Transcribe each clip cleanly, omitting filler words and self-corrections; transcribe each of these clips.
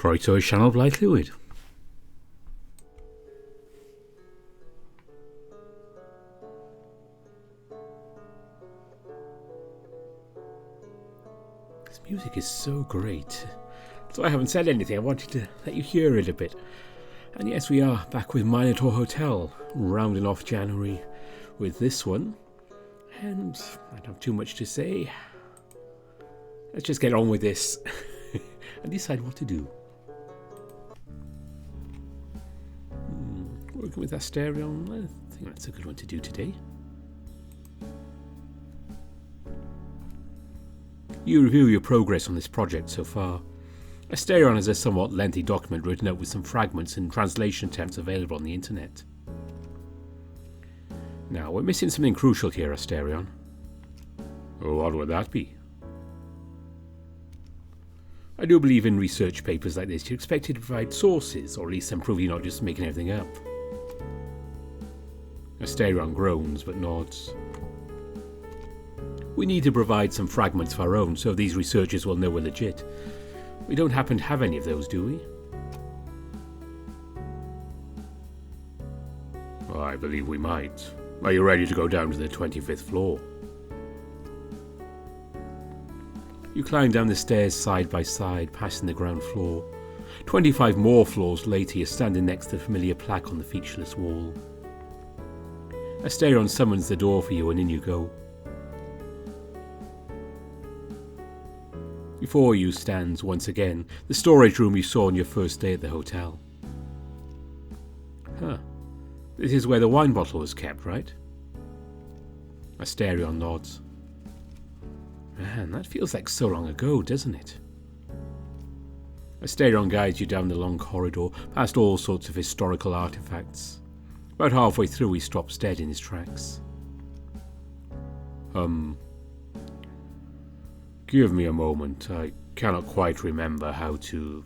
Croeso I sianel Blaid Llwyd. This music is so great. So I haven't said anything, I wanted to let you hear it a bit. And yes, we are back with Minotaur Hotel, rounding off January with this one. And I don't have too much to say. Let's just get on with this and decide what to do. Working with Asterion, I think that's a good one to do today. You review your progress on this project so far. Asterion is a somewhat lengthy document written out with some fragments and translation attempts available on the internet. Now, we're missing something crucial here, Asterion. Oh, what would that be? I do believe in research papers like this, you're expected to provide sources, or at least some proof you're not just making everything up. Asterion groans but nods. We need to provide some fragments of our own so these researchers will know we're legit. We don't happen to have any of those, do we? Well, I believe we might. Are you ready to go down to the 25th floor? You climb down the stairs side by side, passing the ground floor. 25 more floors later, you're standing next to the familiar plaque on the featureless wall. Asterion summons the door for you and in you go. Before you stands, once again, the storage room you saw on your first day at the hotel. Huh. This is where the wine bottle was kept, right? Asterion nods. Man, that feels like so long ago, doesn't it? Asterion guides you down the long corridor, past all sorts of historical artifacts. About halfway through, he stops dead in his tracks. Give me a moment. I cannot quite remember how to...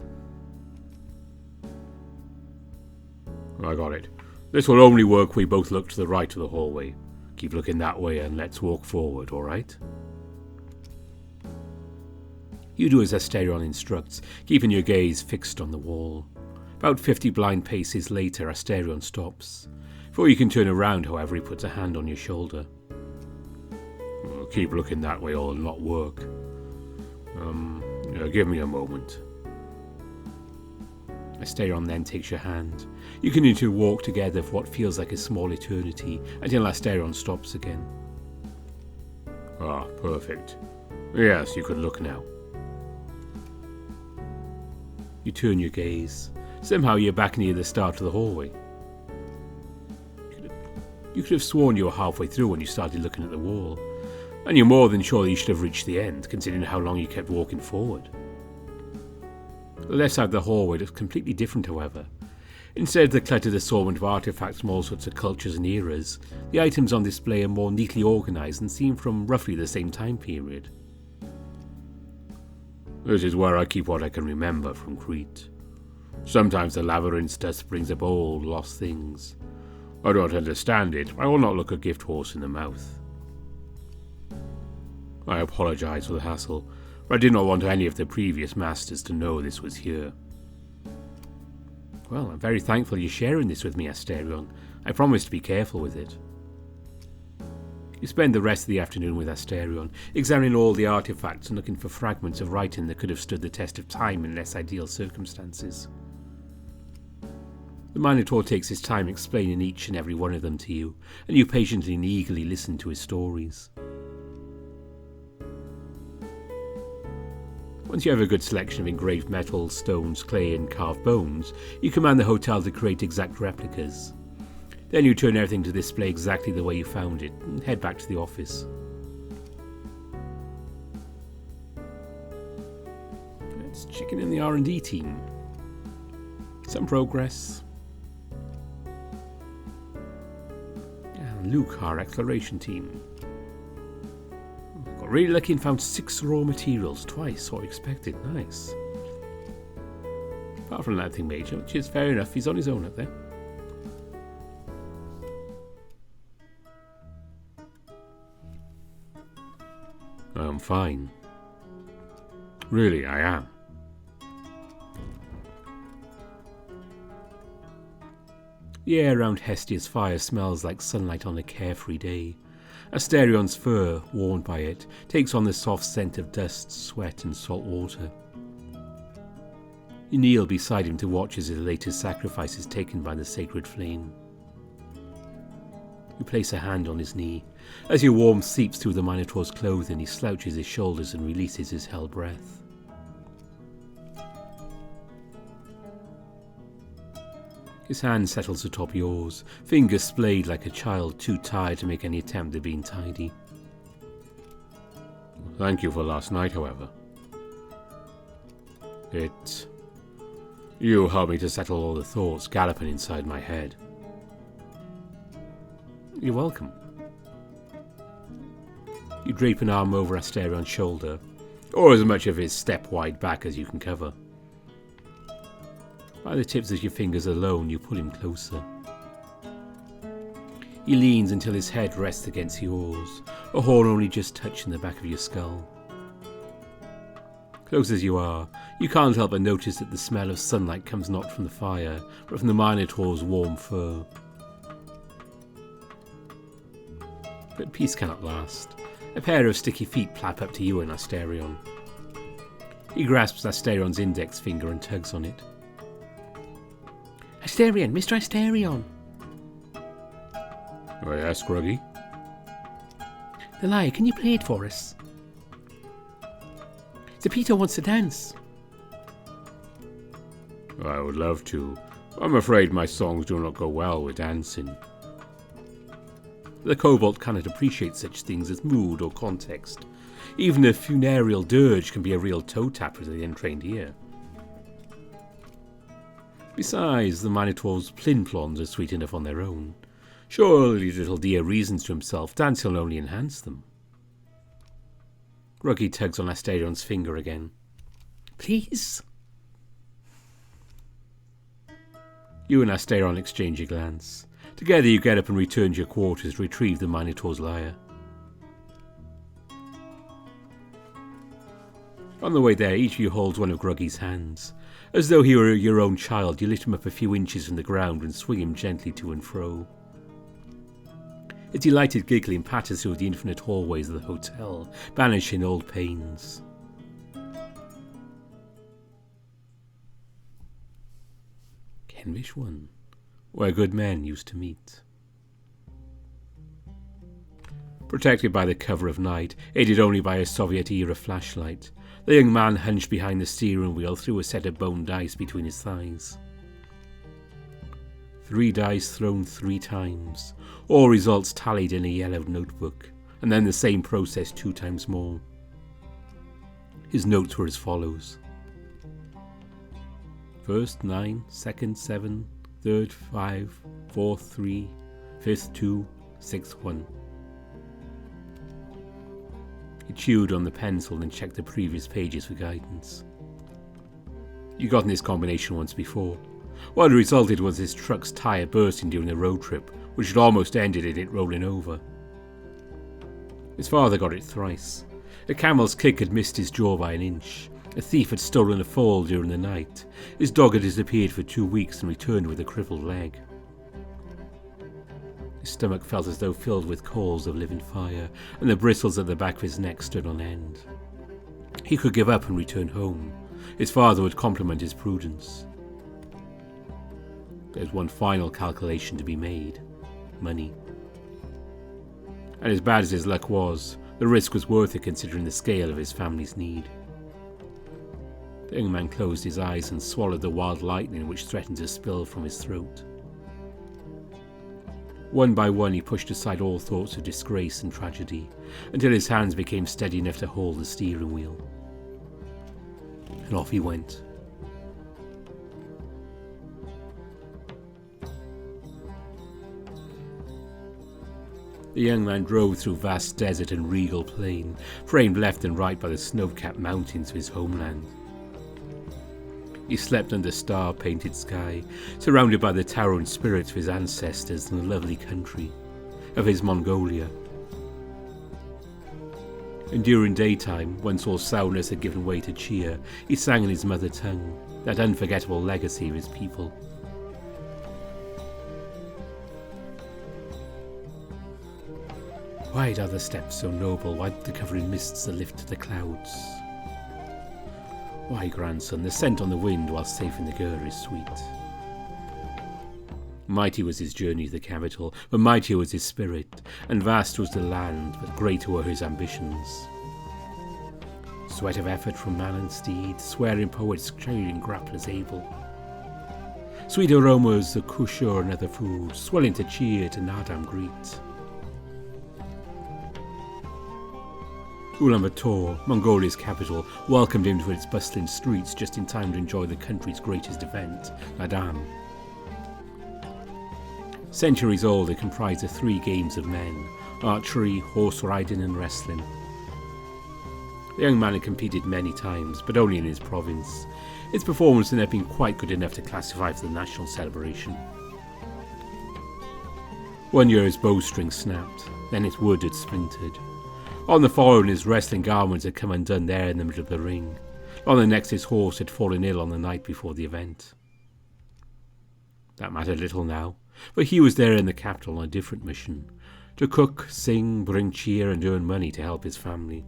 I got it. This will only work if we both look to the right of the hallway. Keep looking that way and let's walk forward, alright? You do as Asterion instructs, keeping your gaze fixed on the wall. About 50 blind paces later, Asterion stops. Before you can turn around, however, he puts a hand on your shoulder. Well, keep looking that way or it'll not work. Give me a moment. Asterion then takes your hand. You continue to walk together for what feels like a small eternity, until Asterion stops again. Ah, perfect. Yes, you can look now. You turn your gaze. Somehow you're back near the start of the hallway. You could have sworn you were halfway through when you started looking at the wall. And you're more than sure that you should have reached the end, considering how long you kept walking forward. The left side of the hallway looks completely different, however. Instead of the cluttered assortment of artifacts from all sorts of cultures and eras, the items on display are more neatly organised and seem from roughly the same time period. This is where I keep what I can remember from Crete. Sometimes the labyrinth dust brings up old, lost things. I don't understand it. I will not look a gift horse in the mouth. I apologize for the hassle, but I did not want any of the previous masters to know this was here. Well, I'm very thankful you're sharing this with me, Asterion. I promise to be careful with it. You spend the rest of the afternoon with Asterion, examining all the artifacts and looking for fragments of writing that could have stood the test of time in less ideal circumstances. The Minotaur takes his time explaining each and every one of them to you, and you patiently and eagerly listen to his stories. Once you have a good selection of engraved metal, stones, clay and carved bones, you command the hotel to create exact replicas. Then you turn everything to display exactly the way you found it and head back to the office. Let's check in the R&D team. Some progress. And Luke, our exploration team. Got really lucky and found 6 raw materials, twice what expected. Nice. Apart from nothing major, which is fair enough, he's on his own up there. I'm fine. Really, I am. The air around Hestia's fire smells like sunlight on a carefree day. Asterion's fur, warmed by it, takes on the soft scent of dust, sweat and salt water. You kneel beside him to watch as his latest sacrifice is taken by the sacred flame. You place a hand on his knee. As your warmth seeps through the Minotaur's clothing, he slouches his shoulders and releases his held breath. His hand settles atop yours, fingers splayed like a child too tired to make any attempt at being tidy. Thank you for last night, however. You helped me to settle all the thoughts galloping inside my head. You're welcome. You drape an arm over Asterion's shoulder, or as much of his step-wide back as you can cover. By the tips of your fingers alone, you pull him closer. He leans until his head rests against yours, a horn only just touching the back of your skull. Close as you are, you can't help but notice that the smell of sunlight comes not from the fire, but from the Minotaur's warm fur. But peace cannot last. A pair of sticky feet plap up to you and Asterion. He grasps Asterion's index finger and tugs on it. Asterion, Mr. Asterion! Oh yes, Groggy? The lyre, can you play it for us? Zepito wants to dance. I would love to. I'm afraid my songs do not go well with dancing. The kobold cannot appreciate such things as mood or context. Even a funereal dirge can be a real toe tapper to the untrained ear. Besides, the Minotaur's plinplons are sweet enough on their own. Surely little dear reasons to himself, dancing will only enhance them. Groggy tugs on Asterion's finger again. Please? You and Asterion exchange a glance. Together you get up and return to your quarters to retrieve the Minotaur's lyre. On the way there, each of you holds one of Groggy's hands. As though he were your own child, you lift him up a few inches from the ground and swing him gently to and fro. A delighted giggling patters through the infinite hallways of the hotel, banishing old pains. Kenvish 1, where good men used to meet. Protected by the cover of night, aided only by a Soviet-era flashlight, the young man hunched behind the steering wheel threw a set of bone dice between his thighs. 3 dice thrown 3 times, all results tallied in a yellowed notebook, and then the same process 2 times more. His notes were as follows. First 9, second 7, third 5, fourth 3, fifth 2, sixth 1. He chewed on the pencil and checked the previous pages for guidance. You'd gotten this combination once before. What had resulted was his truck's tyre bursting during a road trip, which had almost ended in it rolling over. His father got it thrice. A camel's kick had missed his jaw by an inch. A thief had stolen a foal during the night. His dog had disappeared for 2 weeks and returned with a crippled leg. His stomach felt as though filled with coals of living fire, and the bristles at the back of his neck stood on end. He could give up and return home. His father would compliment his prudence. There was one final calculation to be made. Money. And as bad as his luck was, the risk was worth it considering the scale of his family's need. The young man closed his eyes and swallowed the wild lightning which threatened to spill from his throat. One by one he pushed aside all thoughts of disgrace and tragedy, until his hands became steady enough to hold the steering wheel. And off he went. The young man drove through vast desert and regal plain, framed left and right by the snow-capped mountains of his homeland. He slept under star-painted sky, surrounded by the towering spirits of his ancestors in the lovely country of his Mongolia. And during daytime, once all sourness had given way to cheer, he sang in his mother tongue, that unforgettable legacy of his people. Wide are the steps so noble, wide the covering mists that lift to the clouds. Why, grandson, the scent on the wind while safe in the gur is sweet. Mighty was his journey to the capital, but mightier was his spirit, and vast was the land, but greater were his ambitions. Sweat of effort from man and steed, swearing poets, trailing grapplers able. Sweet aromas of kushur and other food, swelling to cheer to Nadam greet. Ulaanbaatar, Mongolia's capital, welcomed him to its bustling streets just in time to enjoy the country's greatest event, Nadam. Centuries old, it comprised of 3 games of men: archery, horse riding and wrestling. The young man had competed many times, but only in his province. His performance had not been quite good enough to classify for the national celebration. One year his bowstring snapped, then its wood had splintered. On the following, his wrestling garments had come undone there in the middle of the ring. On the next, his horse had fallen ill on the night before the event. That mattered little now, for he was there in the capital on a different mission: to cook, sing, bring cheer and earn money to help his family.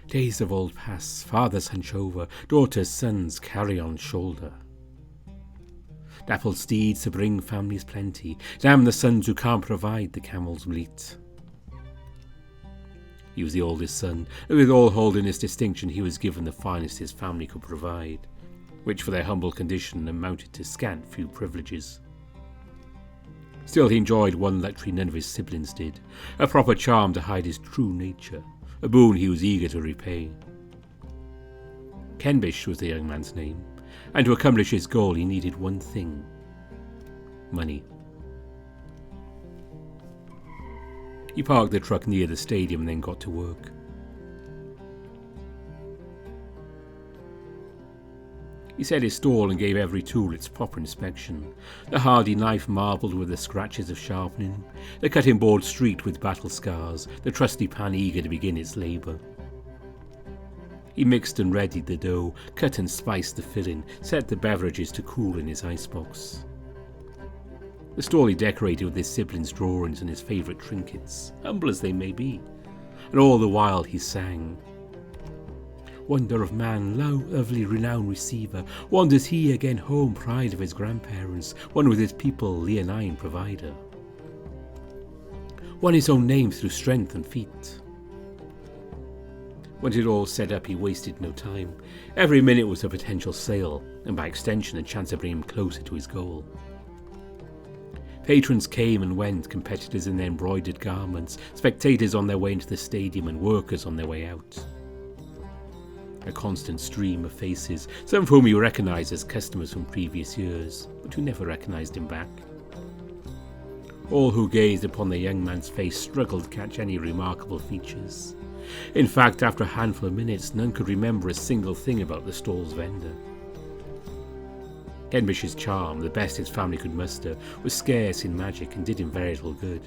Days of old pass, fathers hunch over, daughters, sons carry on shoulder. Dappled steeds to bring families plenty, damn the sons who can't provide the camel's bleat. He was the oldest son, and with all holding his distinction he was given the finest his family could provide, which for their humble condition amounted to scant few privileges. Still he enjoyed one luxury none of his siblings did, a proper charm to hide his true nature, a boon he was eager to repay. Kenbish was the young man's name, and to accomplish his goal he needed one thing: money. He parked the truck near the stadium and then got to work. He set his stall and gave every tool its proper inspection. The hardy knife marbled with the scratches of sharpening, the cutting board streaked with battle scars, the trusty pan eager to begin its labour. He mixed and readied the dough, cut and spiced the filling, set the beverages to cool in his icebox. The stall he decorated with his siblings' drawings and his favourite trinkets, humble as they may be, and all the while he sang. Wonder of man, lovely renown receiver, wanders he again home, pride of his grandparents, one with his people, leonine provider. Won his own name through strength and feat. Once it all set up, he wasted no time. Every minute was a potential sale, and by extension a chance to bring him closer to his goal. Patrons came and went, competitors in their embroidered garments, spectators on their way into the stadium and workers on their way out. A constant stream of faces, some of whom he recognised as customers from previous years, but who never recognised him back. All who gazed upon the young man's face struggled to catch any remarkable features. In fact, after a handful of minutes, none could remember a single thing about the stall's vendor. Kenbish's charm, the best his family could muster, was scarce in magic and did him very little good.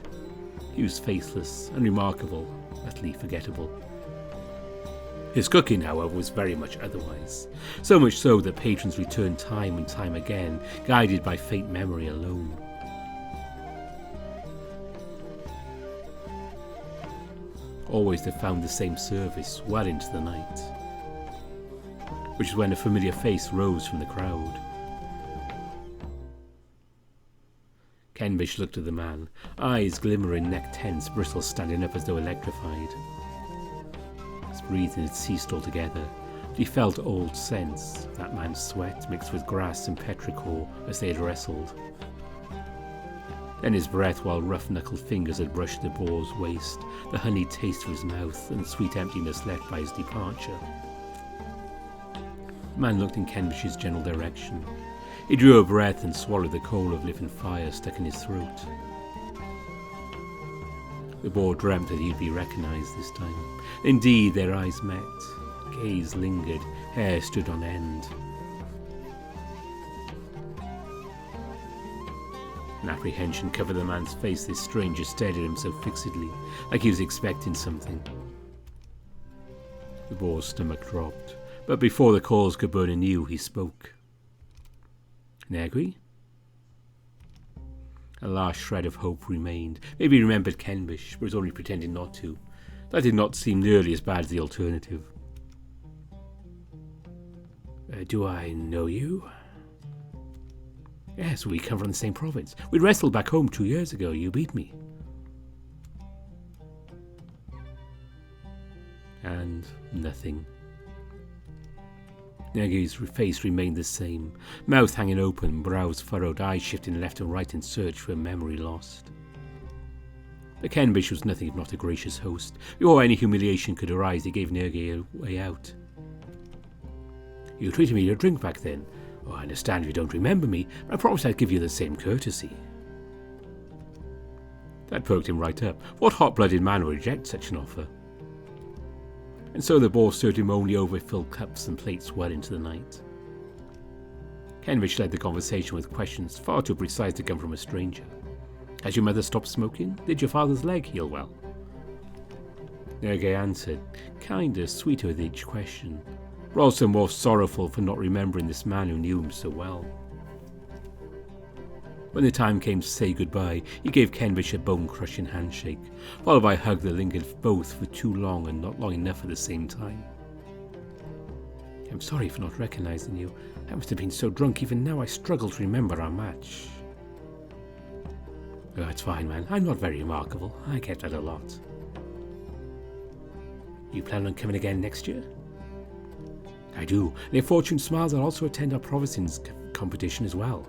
He was faithless, unremarkable, utterly forgettable. His cooking, however, was very much otherwise, so much so that patrons returned time and time again, guided by faint memory alone. Always they found the same service well into the night, which is when a familiar face rose from the crowd. Kenbish looked at the man, eyes glimmering, neck tense, bristles standing up as though electrified. His breathing had ceased altogether, but he felt old scents, that man's sweat mixed with grass and petrichor as they had wrestled. Then his breath while rough-knuckled fingers had brushed the boar's waist, the honeyed taste of his mouth and the sweet emptiness left by his departure. The man looked in Kenbish's general direction. He drew a breath and swallowed the coal of living fire stuck in his throat. The boar dreamt that he'd be recognised this time. Indeed, their eyes met. Gaze lingered, hair stood on end. An apprehension covered the man's face. This stranger stared at him so fixedly, like he was expecting something. The boar's stomach dropped, but before the coals could burn anew, he spoke. Negri? A last shred of hope remained. Maybe he remembered Kenbish, but was only pretending not to. That did not seem nearly as bad as the alternative. Do I know you? Yes, we come from the same province. We wrestled back home 2 years ago. You beat me. And nothing. Negi's face remained the same, mouth hanging open, brows furrowed, eyes shifting left and right in search for a memory lost. But Kenbish was nothing if not a gracious host. Before any humiliation could arise, he gave Negi a way out. You treated me to a drink back then. Oh, I understand if you don't remember me, but I promised I'd give you the same courtesy. That perked him right up. What hot-blooded man would reject such an offer? And so the boar served him only overfilled cups and plates well into the night. Kenbish led the conversation with questions far too precise to come from a stranger. Has your mother stopped smoking? Did your father's leg heal well? Negi answered, kinder sweeter with each question, but also more sorrowful for not remembering this man who knew him so well. When the time came to say goodbye, he gave Kenbish a bone-crushing handshake, followed by a hug that lingered both for too long and not long enough at the same time. I'm sorry for not recognizing you. I must have been so drunk even now I struggle to remember our match. Oh, it's fine, man. I'm not very remarkable. I get that a lot. You plan on coming again next year? I do. And if fortune smiles, I'll also attend our province's competition as well.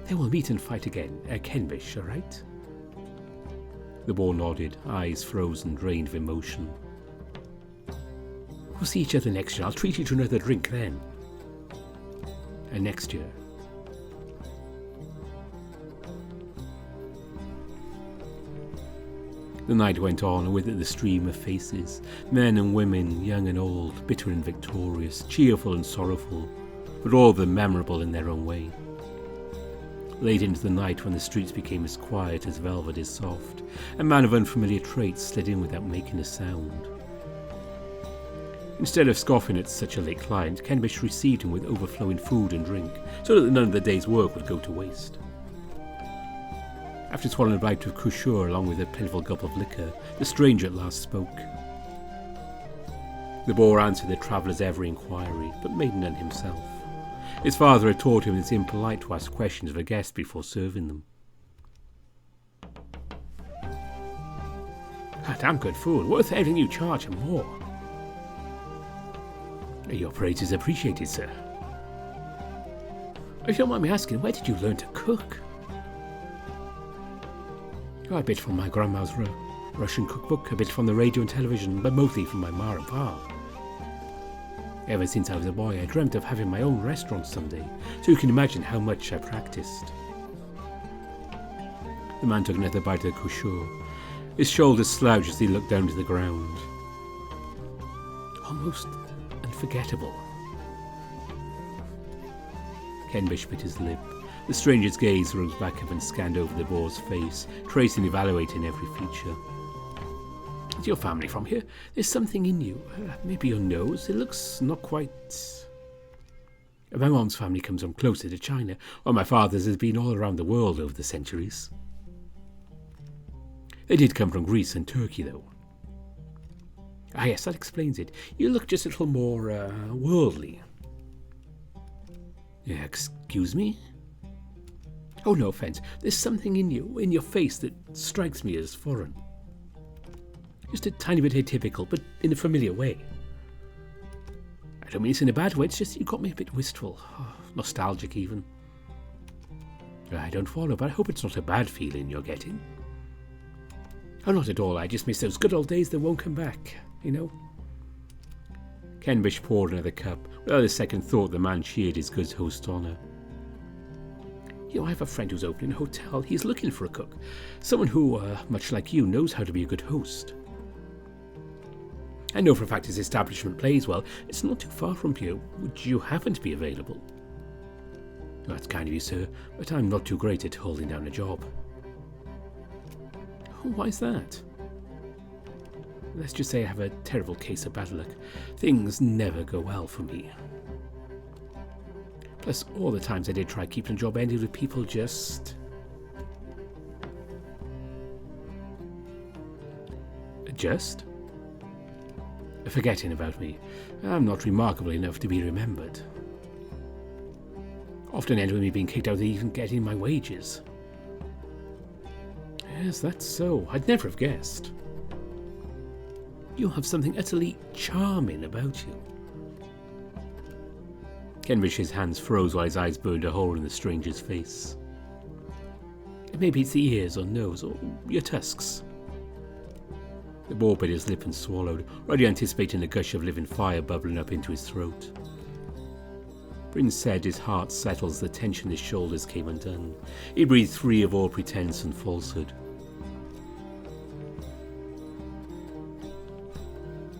Then we'll meet and fight again. Kenbish, all right? The boar nodded, eyes frozen, drained of emotion. We'll see each other next year. I'll treat you to another drink then. And next year. The night went on, and with it the stream of faces. Men and women, young and old, bitter and victorious, cheerful and sorrowful, but all of them memorable in their own way. Late into the night, when the streets became as quiet as velvet is soft, a man of unfamiliar traits slid in without making a sound. Instead of scoffing at such a late client, Kenbish received him with overflowing food and drink, so that none of the day's work would go to waste. After swallowing a bite of kushur along with a plentiful gulp of liquor, the stranger at last spoke. The boar answered the traveller's every inquiry, but made none himself. His father had taught him it's impolite to ask questions of a guest before serving them. Damn good food, worth everything you charge and more. Your praise is appreciated, sir. If you don't mind me asking, where did you learn to cook? A bit from my grandma's Russian cookbook, a bit from the radio and television, but mostly from my ma and pa. Ever since I was a boy, I dreamt of having my own restaurant someday, so you can imagine how much I practiced. The man took another bite of the kushur. His shoulders slouched as he looked down to the ground. Almost unforgettable. Kenbish bit his lip. The stranger's gaze rose back up and scanned over the boar's face, tracing and evaluating every feature. Is your family from here? There's something in you. Maybe your nose. It looks not quite... My mom's family comes from closer to China, while my father's has been all around the world over the centuries. They did come from Greece and Turkey, though. Ah, yes, that explains it. You look just a little more, worldly. Excuse me? Oh, no offence. There's something in you, in your face, that strikes me as foreign. Just a tiny bit atypical, but in a familiar way. I don't mean it's in a bad way, it's just you got me a bit wistful. Nostalgic, even. I don't follow, but I hope it's not a bad feeling you're getting. Oh, not at all. I just miss those good old days that won't come back, you know. Kenbish poured another cup. Without a second thought, the man cheered his good host's honour. You know, I have a friend who's opening a hotel. He's looking for a cook. Someone who, much like you, knows how to be a good host. I know for a fact his establishment plays well. It's not too far from here. Would you happen to be available? That's kind of you, sir, but I'm not too great at holding down a job. Oh, why's that? Let's just say I have a terrible case of bad luck. Things never go well for me. Plus, all the times I did try keeping a job ended with people just Just? Forgetting about me. I'm not remarkable enough to be remembered. Often end with me being kicked out of even getting my wages. Yes, that's so. I'd never have guessed. You have something utterly charming about you. Kenrich's hands froze while his eyes burned a hole in the stranger's face. Maybe it's the ears or nose or your tusks. The boar bit his lip and swallowed, already anticipating a gush of living fire bubbling up into his throat. Bryn said his heart settled as the tension in his shoulders came undone. He breathed free of all pretense and falsehood.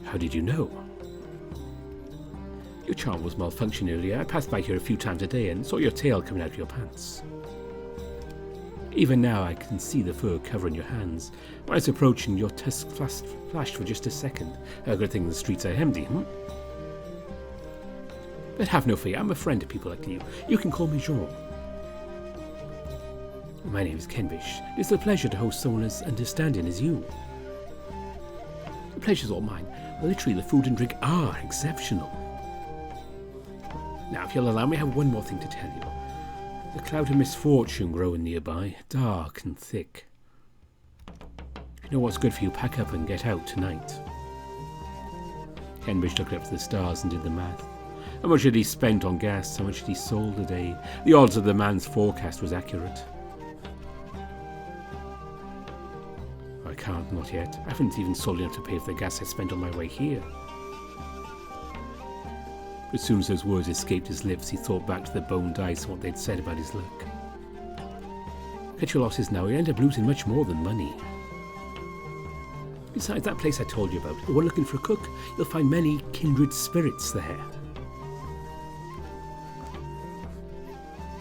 How did you know? Your charm was malfunctioning earlier. I passed by here a few times a day and saw your tail coming out of your pants. Even now I can see the fur covering your hands. When I was approaching, your tusk flashed for just a second. A good thing the streets are empty, But have no fear, I'm a friend of people like you. You can call me Jean. My name is Kenrich. It's a pleasure to host someone as understanding as you. The pleasure's all mine. Literally, the food and drink are exceptional. Now, if you'll allow me, I have one more thing to tell you. The cloud of misfortune growing nearby, dark and thick. If you know what's good for you, pack up and get out tonight. Kenrich looked up to the stars and did the math. How much had he spent on gas? How much had he sold a day? The odds of the man's forecast was accurate. I can't, not yet. I haven't even sold enough to pay for the gas I spent on my way here. But as soon as those words escaped his lips, he thought back to the bone dice and what they'd said about his luck. Cut your losses now, you'll end up losing much more than money. Besides, that place I told you about, the one looking for a cook, you'll find many kindred spirits there.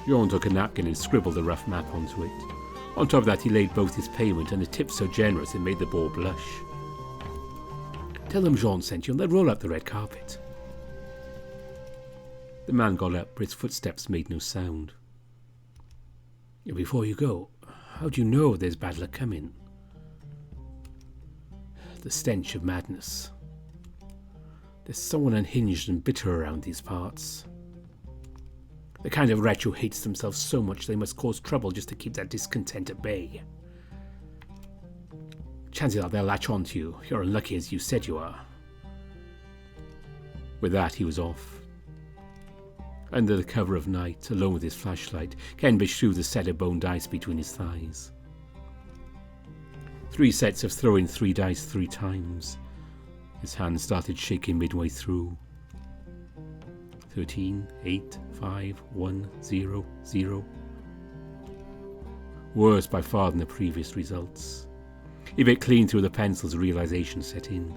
Jean took a napkin and scribbled a rough map onto it. On top of that, he laid both his payment and a tip so generous it made the boar blush. Tell them Jean sent you and they'll roll out the red carpet. The man got up, but his footsteps made no sound. Before you go, how do you know there's bad luck coming? The stench of madness. There's someone unhinged and bitter around these parts. The kind of wretch who hates themselves so much they must cause trouble just to keep that discontent at bay. Chances are they'll latch on to you. You're unlucky as you said you are. With that, he was off. Under the cover of night, alone with his flashlight, Kenrich threw the set of bone dice between his thighs. 3 sets of throwing 3 dice 3 times. His hand started shaking midway through. 13, 8, 5, 1, 0, 0. Worse by far than the previous results. He bit clean through the pencils, realization set in.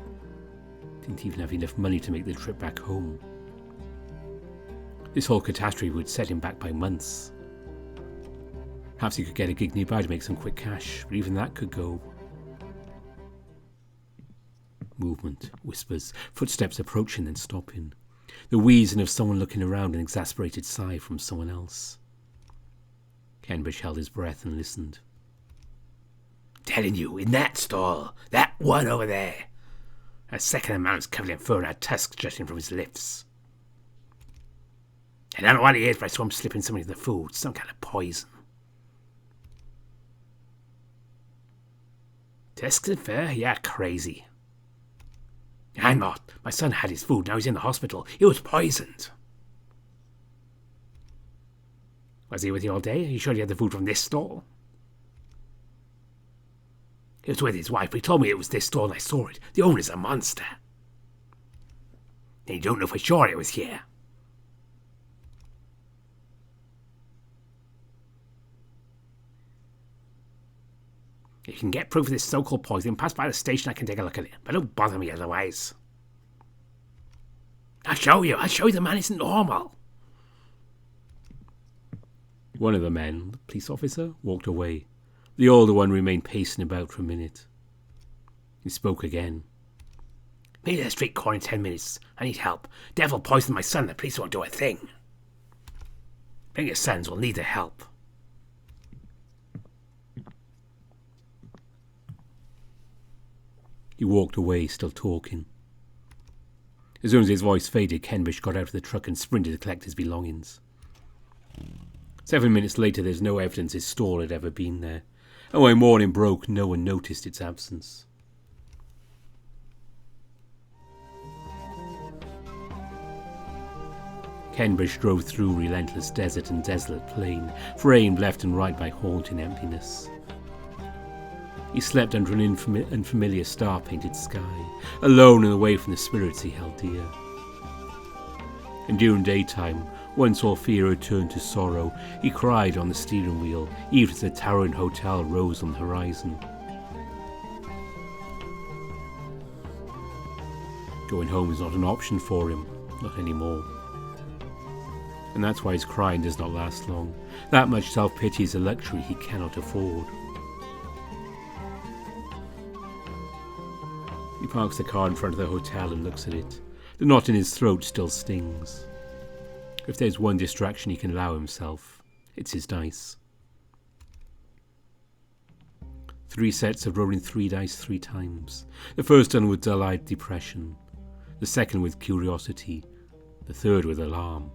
Didn't even have enough money to make the trip back home. This whole catastrophe would set him back by months. Perhaps he could get a gig nearby to make some quick cash, but even that could go. Movement, whispers, footsteps approaching then stopping. The wheezing of someone looking around, an exasperated sigh from someone else. Kenrich held his breath and listened. Telling you, in that stall, that one over there. A second amount's covered in fur and had tusks jutting from his lips. I don't know what it is, but I saw him slipping something in the food, some kind of poison. Tusks and fur? Yeah, crazy. I'm not. My son had his food, now he's in the hospital. He was poisoned. Was he with you all day? Are you sure he had the food from this stall? He was with his wife, but he told me it was this stall and I saw it. The owner's a monster. And you don't know for sure it was here. If you can get proof of this so-called poison, pass by the station, I can take a look at it. But don't bother me otherwise. I'll show you the man isn't normal. One of the men, the police officer, walked away. The older one remained pacing about for a minute. He spoke again. Meet at the street corner in 10 minutes. I need help. Devil poisoned my son. The police won't do a thing. Bring your sons. We'll need the help. He walked away, still talking. As soon as his voice faded, Kenbish got out of the truck and sprinted to collect his belongings. 7 minutes later, there's no evidence his stall had ever been there, and when morning broke, no one noticed its absence. Kenbish drove through relentless desert and desolate plain, framed left and right by haunting emptiness. He slept under an unfamiliar star-painted sky, alone and away from the spirits he held dear. And during daytime, once all fear had turned to sorrow, he cried on the steering wheel, even as the towering hotel rose on the horizon. Going home is not an option for him, not anymore. And that's why his crying does not last long. That much self-pity is a luxury he cannot afford. He parks the car in front of the hotel and looks at it. The knot in his throat still stings. If there's one distraction he can allow himself, it's his dice. 3 sets of rolling 3 dice 3 times. The first done with dull-eyed depression. The second with curiosity. The third with alarm.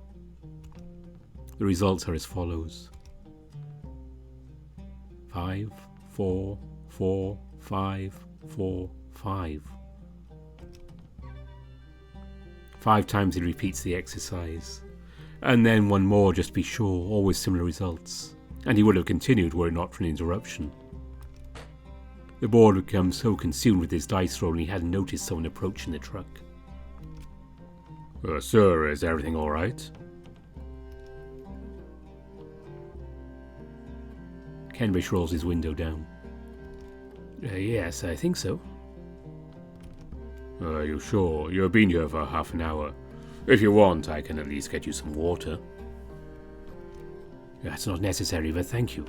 The results are as follows. 5, 4, 4, 5, 4, 5. 5 times he repeats the exercise. And then one more just to be sure, always similar results. And he would have continued were it not for an interruption. The board had become so consumed with his dice rolling he hadn't noticed someone approaching the truck. Sir, is everything all right? Kenbish rolls his window down. Yes, I think so. Are you sure? You've been here for half an hour. If you want, I can at least get you some water. That's not necessary, but thank you.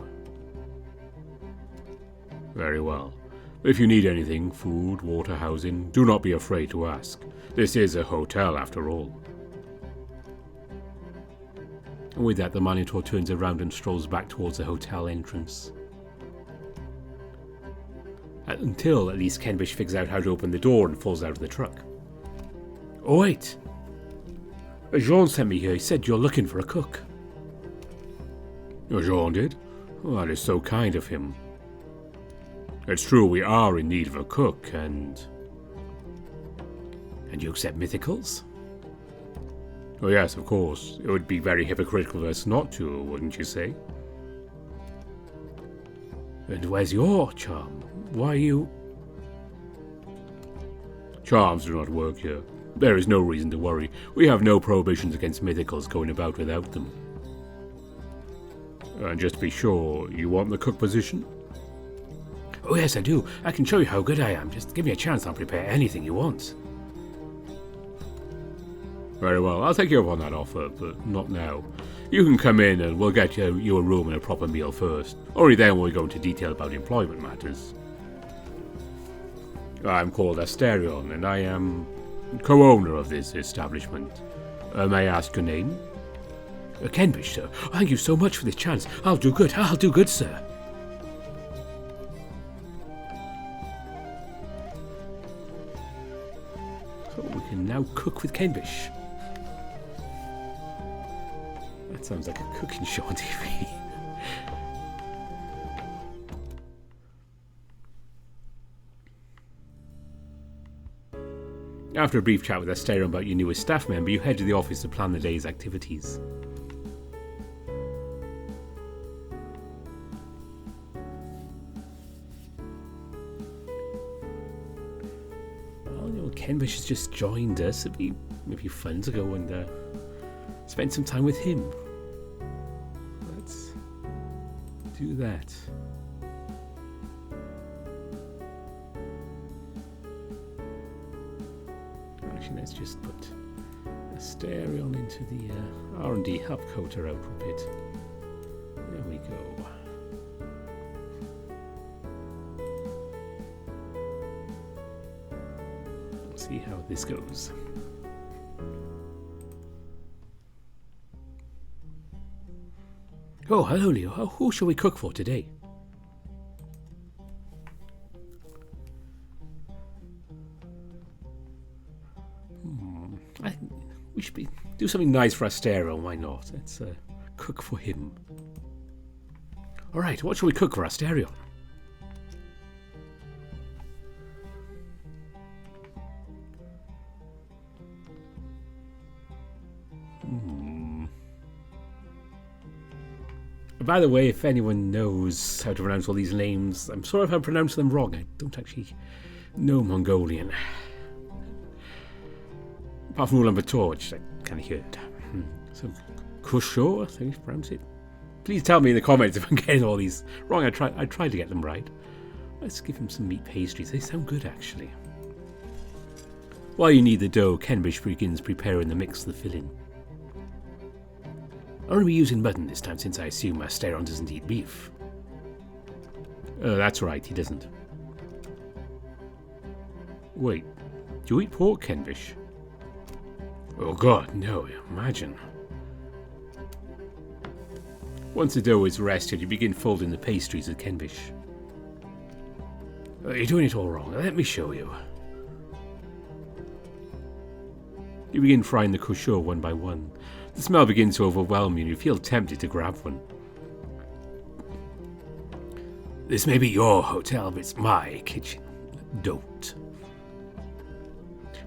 Very well. If you need anything, food, water, housing, do not be afraid to ask. This is a hotel after all. And with that, the Minotaur turns around and strolls back towards the hotel entrance. Until at least Kenbish figures out how to open the door and falls out of the truck. Oh wait! Jean sent me here. He said you're looking for a cook. Jean did? Oh, that is so kind of him. It's true, we are in need of a cook, and... And you accept mythicals? Oh yes, of course. It would be very hypocritical of us not to, wouldn't you say? And where's your charm? Why are you... Charms do not work here. There is no reason to worry. We have no prohibitions against mythicals going about without them. And just to be sure, you want the cook position? Oh yes, I do. I can show you how good I am. Just give me a chance, I'll prepare anything you want. Very well, I'll take you up on that offer, but not now. You can come in and we'll get you a room and a proper meal first. Only then will we go into detail about employment matters. I'm called Asterion, and I am co-owner of this establishment. May I ask your name? Kenbish, sir. Thank you so much for this chance. I'll do good, sir. So we can now cook with Kenbish. That sounds like a cooking show on TV. After a brief chat with Asterion about your newest staff member, you head to the office to plan the day's activities. Well, Kenbish has just joined us. It'd be fun to go and spend some time with him. Let's do that. Let's just put Asterion into the R&D hub coder output bit. There we go. Let's see how this goes. Oh, hello, Leo. Who shall we cook for today? do something nice for Astero, why not? Let's cook for him. Alright, what shall we cook for Asterion? By the way, if anyone knows how to pronounce all these names, I'm sorry if I pronounce them wrong. I don't actually know Mongolian. Apart from Ulaanbaatar, which I kind of heard. So, Kusho, I think you pronounce it. Please tell me in the comments if I'm getting all these wrong. I tried to get them right. Let's give him some meat pastries. They sound good, actually. While you knead the dough, Kenbish begins preparing the mix of the filling. I'm going to be using mutton this time since I assume Astarion doesn't eat beef. That's right, he doesn't. Wait, do you eat pork, Kenbish? Oh god, no, imagine. Once the dough is rested, you begin folding the pastries at Kenbish. You're doing it all wrong, let me show you. You begin frying the kusho one by one. The smell begins to overwhelm you and you feel tempted to grab one. This may be your hotel, but it's my kitchen. Don't.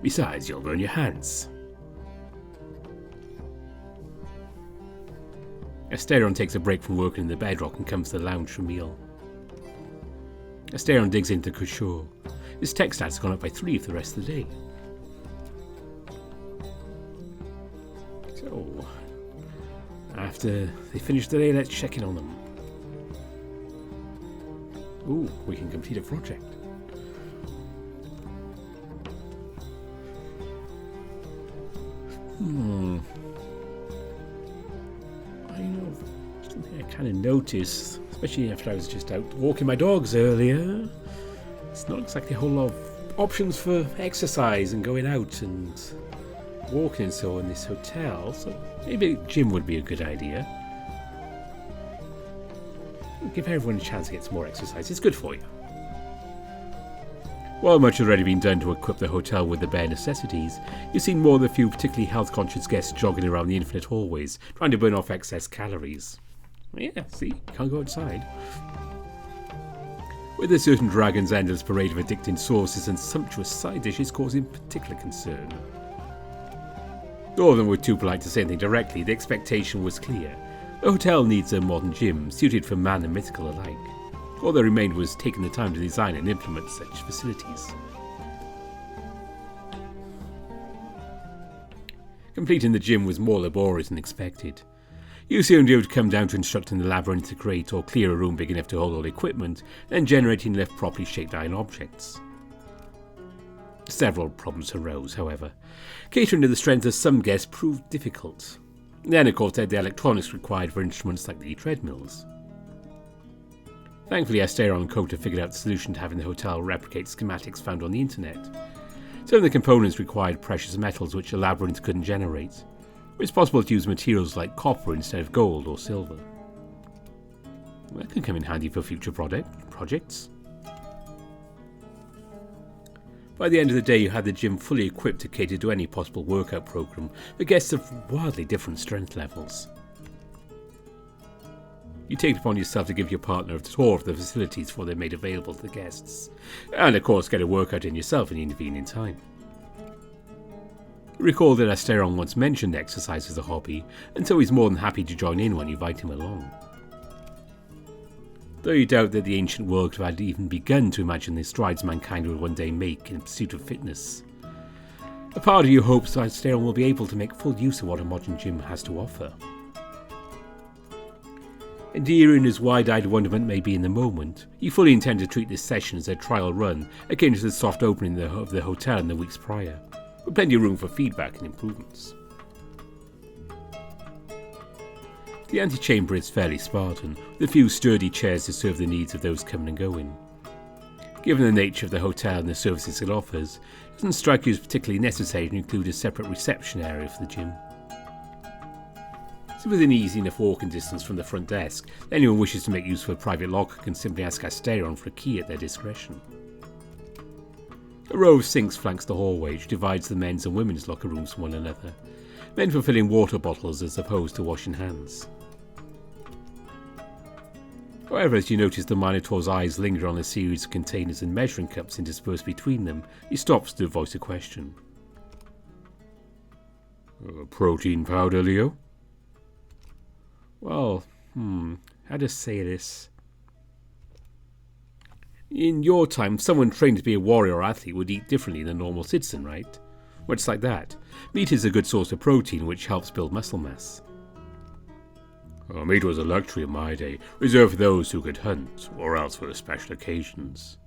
Besides, you'll burn your hands. Astarion takes a break from working in the bedrock and comes to the lounge for a meal. Astarion digs into kusho. His tech stats have gone up by 3 for the rest of the day. So, after they finish the day, let's check in on them. Ooh, we can complete a project. Something I kind of noticed, especially after I was just out walking my dogs earlier. It's not exactly a whole lot of options for exercise and going out and walking and so in this hotel, so maybe a gym would be a good idea. Give everyone a chance to get some more exercise, it's good for you. While much has already been done to equip the hotel with the bare necessities, you've seen more of the few particularly health-conscious guests jogging around the infinite hallways, trying to burn off excess calories. Yeah, see, can't go outside. With a certain dragon's endless parade of addicting sauces and sumptuous side dishes causing particular concern. All of them were too polite to say anything directly, the expectation was clear. The hotel needs a modern gym, suited for man and mythical alike. All that remained was taking the time to design and implement such facilities. Completing the gym was more laborious than expected. You soon would come down to instructing the labyrinth to create or clear a room big enough to hold all equipment, then generating left properly shaped iron objects. Several problems arose, however. Catering to the strength of some guests proved difficult. Then, of course, they had the electronics required for instruments like the treadmills. Thankfully, Astarion and Kota figured out the solution to having the hotel replicate schematics found on the internet. Some of the components required precious metals which the labyrinth couldn't generate. It's possible to use materials like copper instead of gold or silver. That can come in handy for future projects. By the end of the day, you had the gym fully equipped to cater to any possible workout program for guests of wildly different strength levels. You take it upon yourself to give your partner a tour of the facilities before they're made available to the guests, and of course get a workout in yourself in the intervening time. Recall that Astarion once mentioned exercise as a hobby, and so he's more than happy to join in when you invite him along. Though you doubt that the ancient world could have even begun to imagine the strides mankind will one day make in pursuit of fitness. A part of you hopes that Astarion will be able to make full use of what a modern gym has to offer. Endearing as wide-eyed wonderment may be in the moment, you fully intend to treat this session as a trial run akin to the soft opening of the hotel in the weeks prior, with plenty of room for feedback and improvements. The antechamber is fairly Spartan, with a few sturdy chairs to serve the needs of those coming and going. Given the nature of the hotel and the services it offers, it doesn't strike you as particularly necessary to include a separate reception area for the gym. So within easy enough walking distance from the front desk, anyone who wishes to make use of a private locker can simply ask Astarion for a key at their discretion. A row of sinks flanks the hallway, which divides the men's and women's locker rooms from one another. meant for filling water bottles as opposed to washing hands. However, as you notice the Minotaur's eyes linger on a series of containers and measuring cups interspersed between them, he stops to voice a question. Protein powder, Leo? Well, how to say this? In your time, someone trained to be a warrior or athlete would eat differently than a normal citizen, right? Well, it's like that. Meat is a good source of protein, which helps build muscle mass. Meat was a luxury in my day, reserved for those who could hunt, or else for special occasions.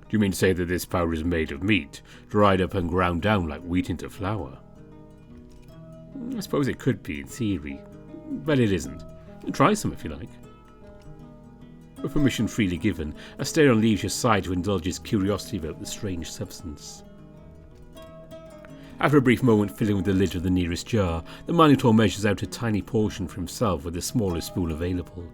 Do you mean to say that this powder is made of meat, dried up and ground down like wheat into flour? I suppose it could be, in theory, but it isn't. Try some if you like. With permission freely given, Asterion leaves your side to indulge his curiosity about the strange substance. After a brief moment fiddling with the lid of the nearest jar, the Minotaur measures out a tiny portion for himself with the smallest spoon available,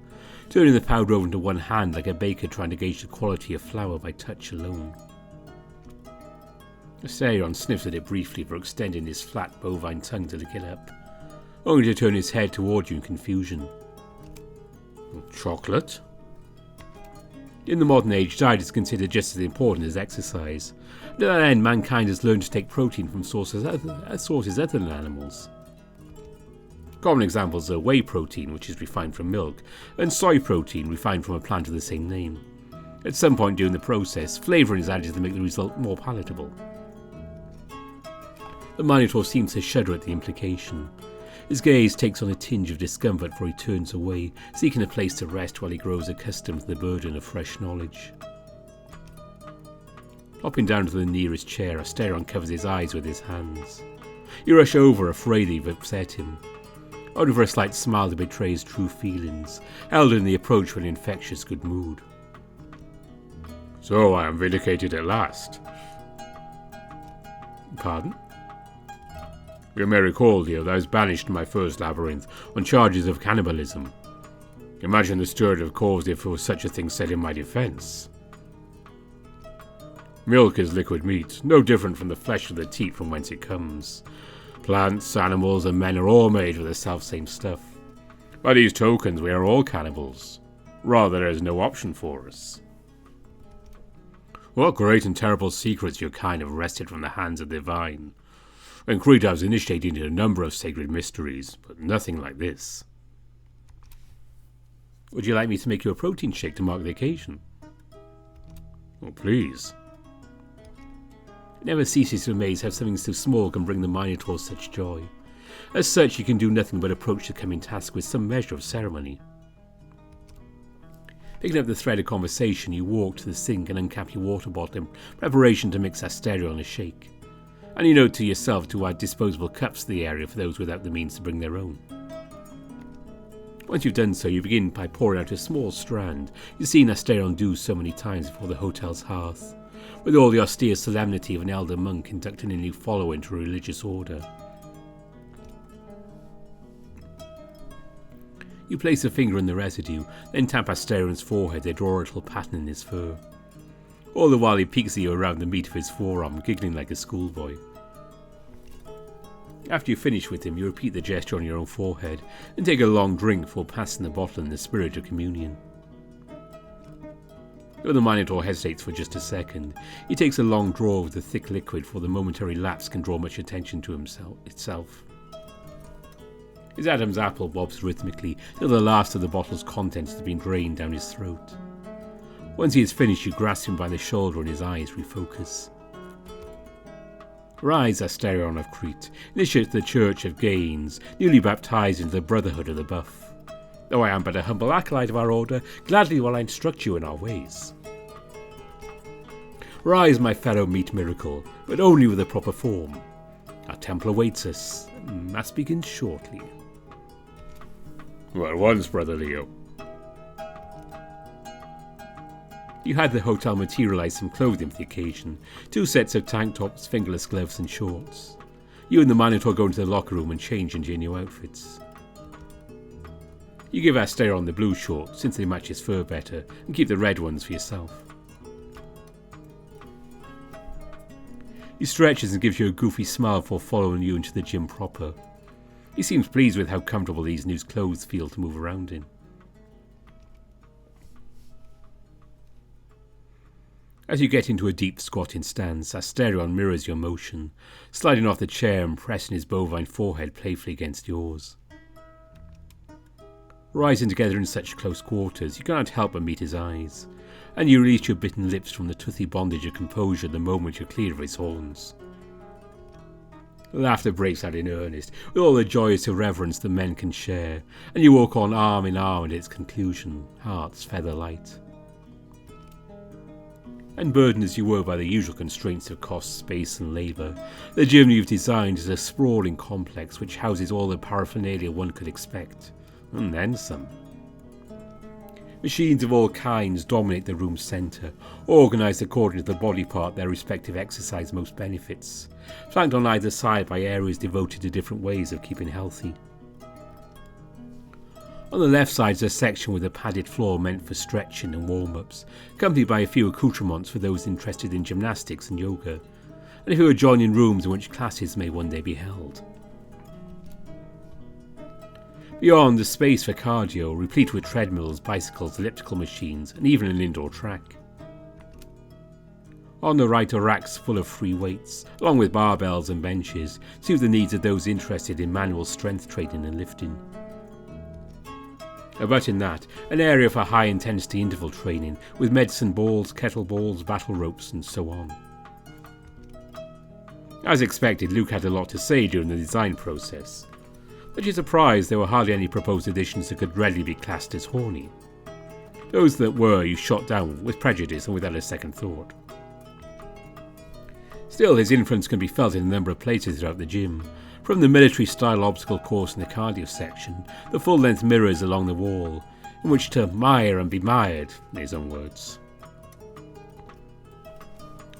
turning the powder over into one hand like a baker trying to gauge the quality of flour by touch alone. Asterion sniffs at it briefly before extending his flat bovine tongue to lick it up, only to turn his head toward you in confusion. Chocolate? In the modern age, diet is considered just as important as exercise. To that end, mankind has learned to take protein from sources other than animals. Common examples are whey protein, which is refined from milk, and soy protein, refined from a plant of the same name. At some point during the process, flavouring is added to make the result more palatable. The Minotaur seems to shudder at the implication. His gaze takes on a tinge of discomfort before he turns away, seeking a place to rest while he grows accustomed to the burden of fresh knowledge. Hopping down to the nearest chair, Asterion covers his eyes with his hands. You rush over, afraid that you've upset him, only for a slight smile to betray his true feelings, held in the approach with an infectious good mood. So I am vindicated at last. Pardon? You may recall, Leo, that I was banished to my first labyrinth on charges of cannibalism. Imagine the stir it would have caused if there was such a thing said in my defense. Milk is liquid meat, no different from the flesh of the teat from whence it comes. Plants, animals, and men are all made of the self-same stuff. By these tokens, we are all cannibals. Rather, there is no option for us. What great and terrible secrets your kind have wrested from the hands of the divine. And Crete was initiated into a number of sacred mysteries, but nothing like this. Would you like me to make you a protein shake to mark the occasion? Oh, please. It never ceases to amaze how something so small can bring the Minotaur such joy. As such, you can do nothing but approach the coming task with some measure of ceremony. Picking up the thread of conversation, you walk to the sink and uncap your water bottle in preparation to mix Asterion a shake. And you note to yourself to add disposable cups to the area for those without the means to bring their own. Once you've done so, you begin by pouring out a small strand you've seen Asterion do so many times before the hotel's hearth, with all the austere solemnity of an elder monk conducting a new follower into a religious order. You place a finger in the residue, then tap Asterion's forehead to draw a little pattern in his fur. All the while he peeks at you around the meat of his forearm, giggling like a schoolboy. After you finish with him, you repeat the gesture on your own forehead, and take a long drink before passing the bottle in the spirit of communion. Though the Minotaur hesitates for just a second, he takes a long draw of the thick liquid before the momentary lapse can draw much attention to itself. His Adam's apple bobs rhythmically till the last of the bottle's contents has been drained down his throat. Once he is finished, you grasp him by the shoulder and his eyes refocus. Rise, Asterion of Crete, initiate the Church of Gaines, newly baptized into the Brotherhood of the Buff. Though I am but a humble acolyte of our order, gladly will I instruct you in our ways. Rise, my fellow meat miracle, but only with a proper form. Our temple awaits us, and mass begins shortly. Well, at once, Brother Leo. You had the hotel materialize some clothing for the occasion, 2 sets of tank tops, fingerless gloves and shorts. You and the Minotaur go into the locker room and change into your new outfits. You give Asterion the blue shorts, since they match his fur better, and keep the red ones for yourself. He stretches and gives you a goofy smile before following you into the gym proper. He seems pleased with how comfortable these new clothes feel to move around in. As you get into a deep squatting stance, Asterion mirrors your motion, sliding off the chair and pressing his bovine forehead playfully against yours. Rising together in such close quarters, you cannot help but meet his eyes, and you release your bitten lips from the toothy bondage of composure the moment you're clear of his horns. Laughter breaks out in earnest, with all the joyous irreverence that men can share, and you walk on arm in arm at its conclusion, hearts feather light. And burdened as you were by the usual constraints of cost, space and labour, the gym you've designed is a sprawling complex which houses all the paraphernalia one could expect, and then some. Machines of all kinds dominate the room's centre, organised according to the body part their respective exercise most benefits, flanked on either side by areas devoted to different ways of keeping healthy. On the left side is a section with a padded floor meant for stretching and warm-ups, accompanied by a few accoutrements for those interested in gymnastics and yoga, and a few adjoining rooms in which classes may one day be held. Beyond, there's space for cardio, replete with treadmills, bicycles, elliptical machines, and even an indoor track. On the right are racks full of free weights, along with barbells and benches, to suit the needs of those interested in manual strength training and lifting. But in that, an area for high-intensity interval training, with medicine balls, kettlebells, battle ropes, and so on. As expected, Luke had a lot to say during the design process, but you're surprised there were hardly any proposed additions that could readily be classed as horny. Those that were, you shot down with prejudice and without a second thought. Still, his influence can be felt in a number of places throughout the gym, from the military-style obstacle course in the cardio section, the full-length mirrors along the wall, in which to mire and be mired, in his own words.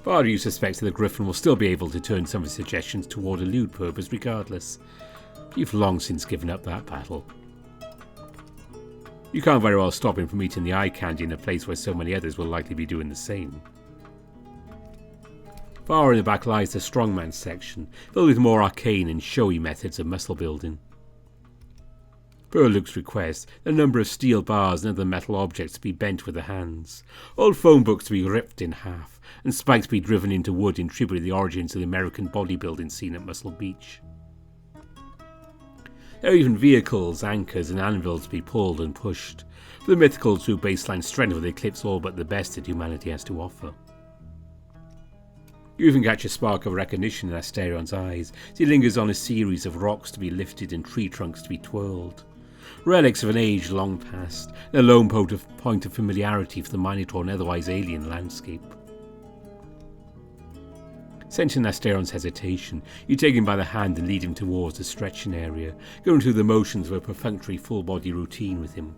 Part of you suspects that the Griffin will still be able to turn some of his suggestions toward a lewd purpose regardless. You've long since given up that battle. You can't very well stop him from eating the eye candy in a place where so many others will likely be doing the same. Far in the back lies the strongman section, filled with more arcane and showy methods of muscle building. Per Luke's request, a number of steel bars and other metal objects to be bent with the hands, old phone books to be ripped in half, and spikes to be driven into wood in tribute to the origins of the American bodybuilding scene at Muscle Beach. There are even vehicles, anchors and anvils to be pulled and pushed, for the mythical true baseline strength will eclipse all but the best that humanity has to offer. You even catch a spark of recognition in Asterion's eyes as he lingers on a series of rocks to be lifted and tree trunks to be twirled, relics of an age long past, a lone point of familiarity for the Minotaur and otherwise alien landscape. Sensing Asterion's hesitation, you take him by the hand and lead him towards the stretching area, going through the motions of a perfunctory full-body routine with him.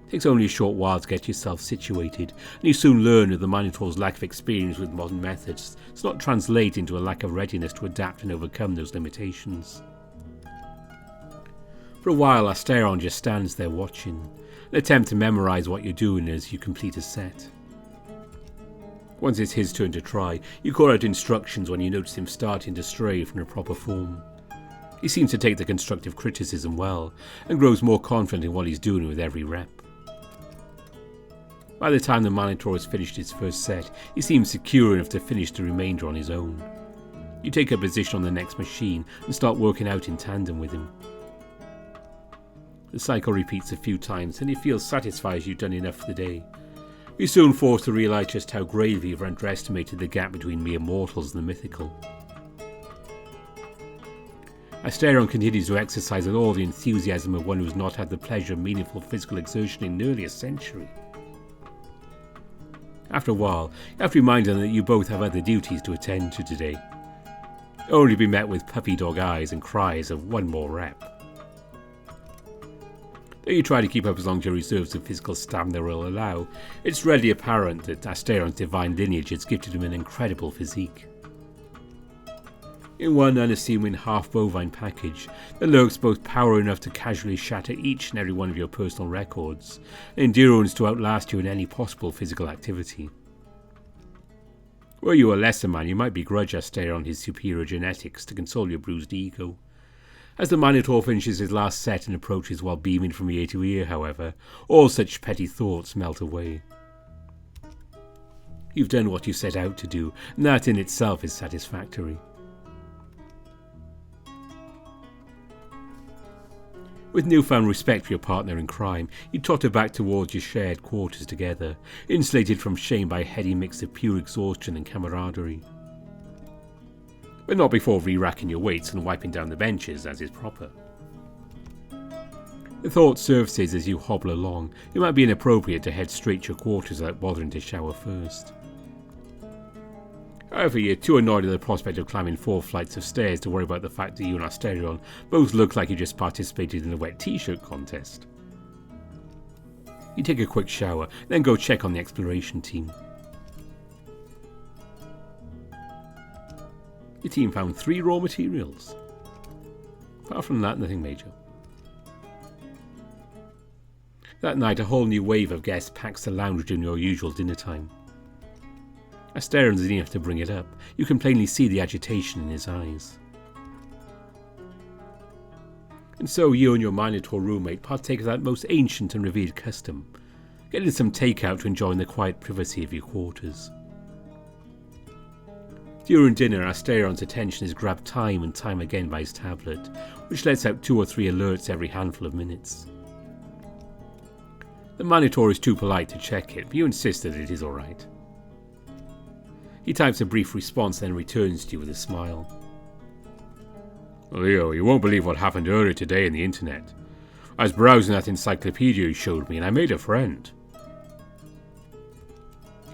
It takes only a short while to get yourself situated, and you soon learn that the Minotaur's lack of experience with modern methods does not translate into a lack of readiness to adapt and overcome those limitations. For a while, Asterion just stands there watching, an attempt to memorize what you're doing as you complete a set. Once it's his turn to try, you call out instructions when you notice him starting to stray from the proper form. He seems to take the constructive criticism well, and grows more confident in what he's doing with every rep. By the time the Minotaur has finished his first set, he seems secure enough to finish the remainder on his own. You take a position on the next machine and start working out in tandem with him. The cycle repeats a few times and he feels satisfied you've done enough for the day. You're soon forced to realise just how gravely you've underestimated the gap between mere mortals and the mythical. Asterion continues to exercise with all the enthusiasm of one who has not had the pleasure of meaningful physical exertion in nearly a century. After a while, you have to remind them that you both have other duties to attend to today, only to be met with puppy dog eyes and cries of one more rep. Though you try to keep up as long as your reserves of physical stamina will allow, it's readily apparent that Asterion's divine lineage has gifted him an incredible physique. In one unassuming half-bovine package, there lurks both power enough to casually shatter each and every one of your personal records, and endurance to outlast you in any possible physical activity. Were you a lesser man, you might begrudge Asterion his superior genetics to console your bruised ego, As the Minotaur finishes his last set and approaches while beaming from ear to ear, however, all such petty thoughts melt away. You've done what you set out to do, and that in itself is satisfactory. With newfound respect for your partner in crime, you totter back towards your shared quarters together, insulated from shame by a heady mix of pure exhaustion and camaraderie. But not before re-racking your weights and wiping down the benches, as is proper. The thought surfaces as you hobble along. It might be inappropriate to head straight to your quarters without bothering to shower first. However, you're too annoyed at the prospect of climbing 4 flights of stairs to worry about the fact that you and Asterion both look like you just participated in a wet t-shirt contest. You take a quick shower, then go check on the exploration team. Your team found 3 raw materials. Apart from that, nothing major. That night, a whole new wave of guests packs the lounge during your usual dinner time. Asterion's is enough to bring it up. You can plainly see the agitation in his eyes. And so you and your Minotaur roommate partake of that most ancient and revered custom, getting some takeout to enjoy in the quiet privacy of your quarters. During dinner, Asterion's attention is grabbed time and time again by his tablet, which lets out 2 or 3 alerts every handful of minutes. The Minotaur is too polite to check it, but you insist that it is alright. He types a brief response, then returns to you with a smile. Leo, you won't believe what happened earlier today on the internet. I was browsing that encyclopedia you showed me and I made a friend.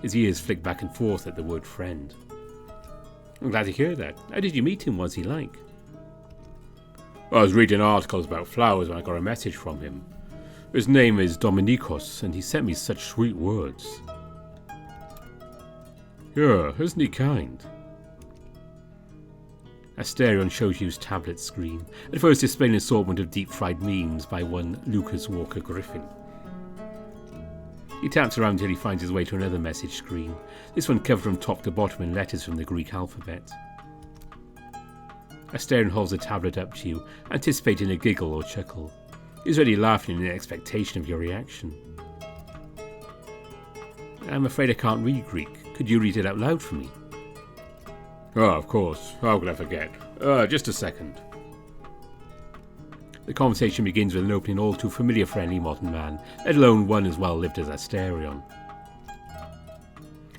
His ears flick back and forth at the word friend. I'm glad to hear that. How did you meet him? What's he like? I was reading articles about flowers when I got a message from him. His name is Dominikos and he sent me such sweet words. Yeah, isn't he kind? Asterion shows you his tablet screen, at first displaying an assortment of deep-fried memes by one Lucas Walker Griffin. He taps around till he finds his way to another message screen, this one covered from top to bottom in letters from the Greek alphabet. Asterion holds the tablet up to you, anticipating a giggle or chuckle. He's already laughing in expectation of your reaction. I'm afraid I can't read Greek. Could you read it out loud for me? Oh, of course. How could I forget? Just a second. The conversation begins with an opening all too familiar for any modern man, let alone one as well lived as Asterion.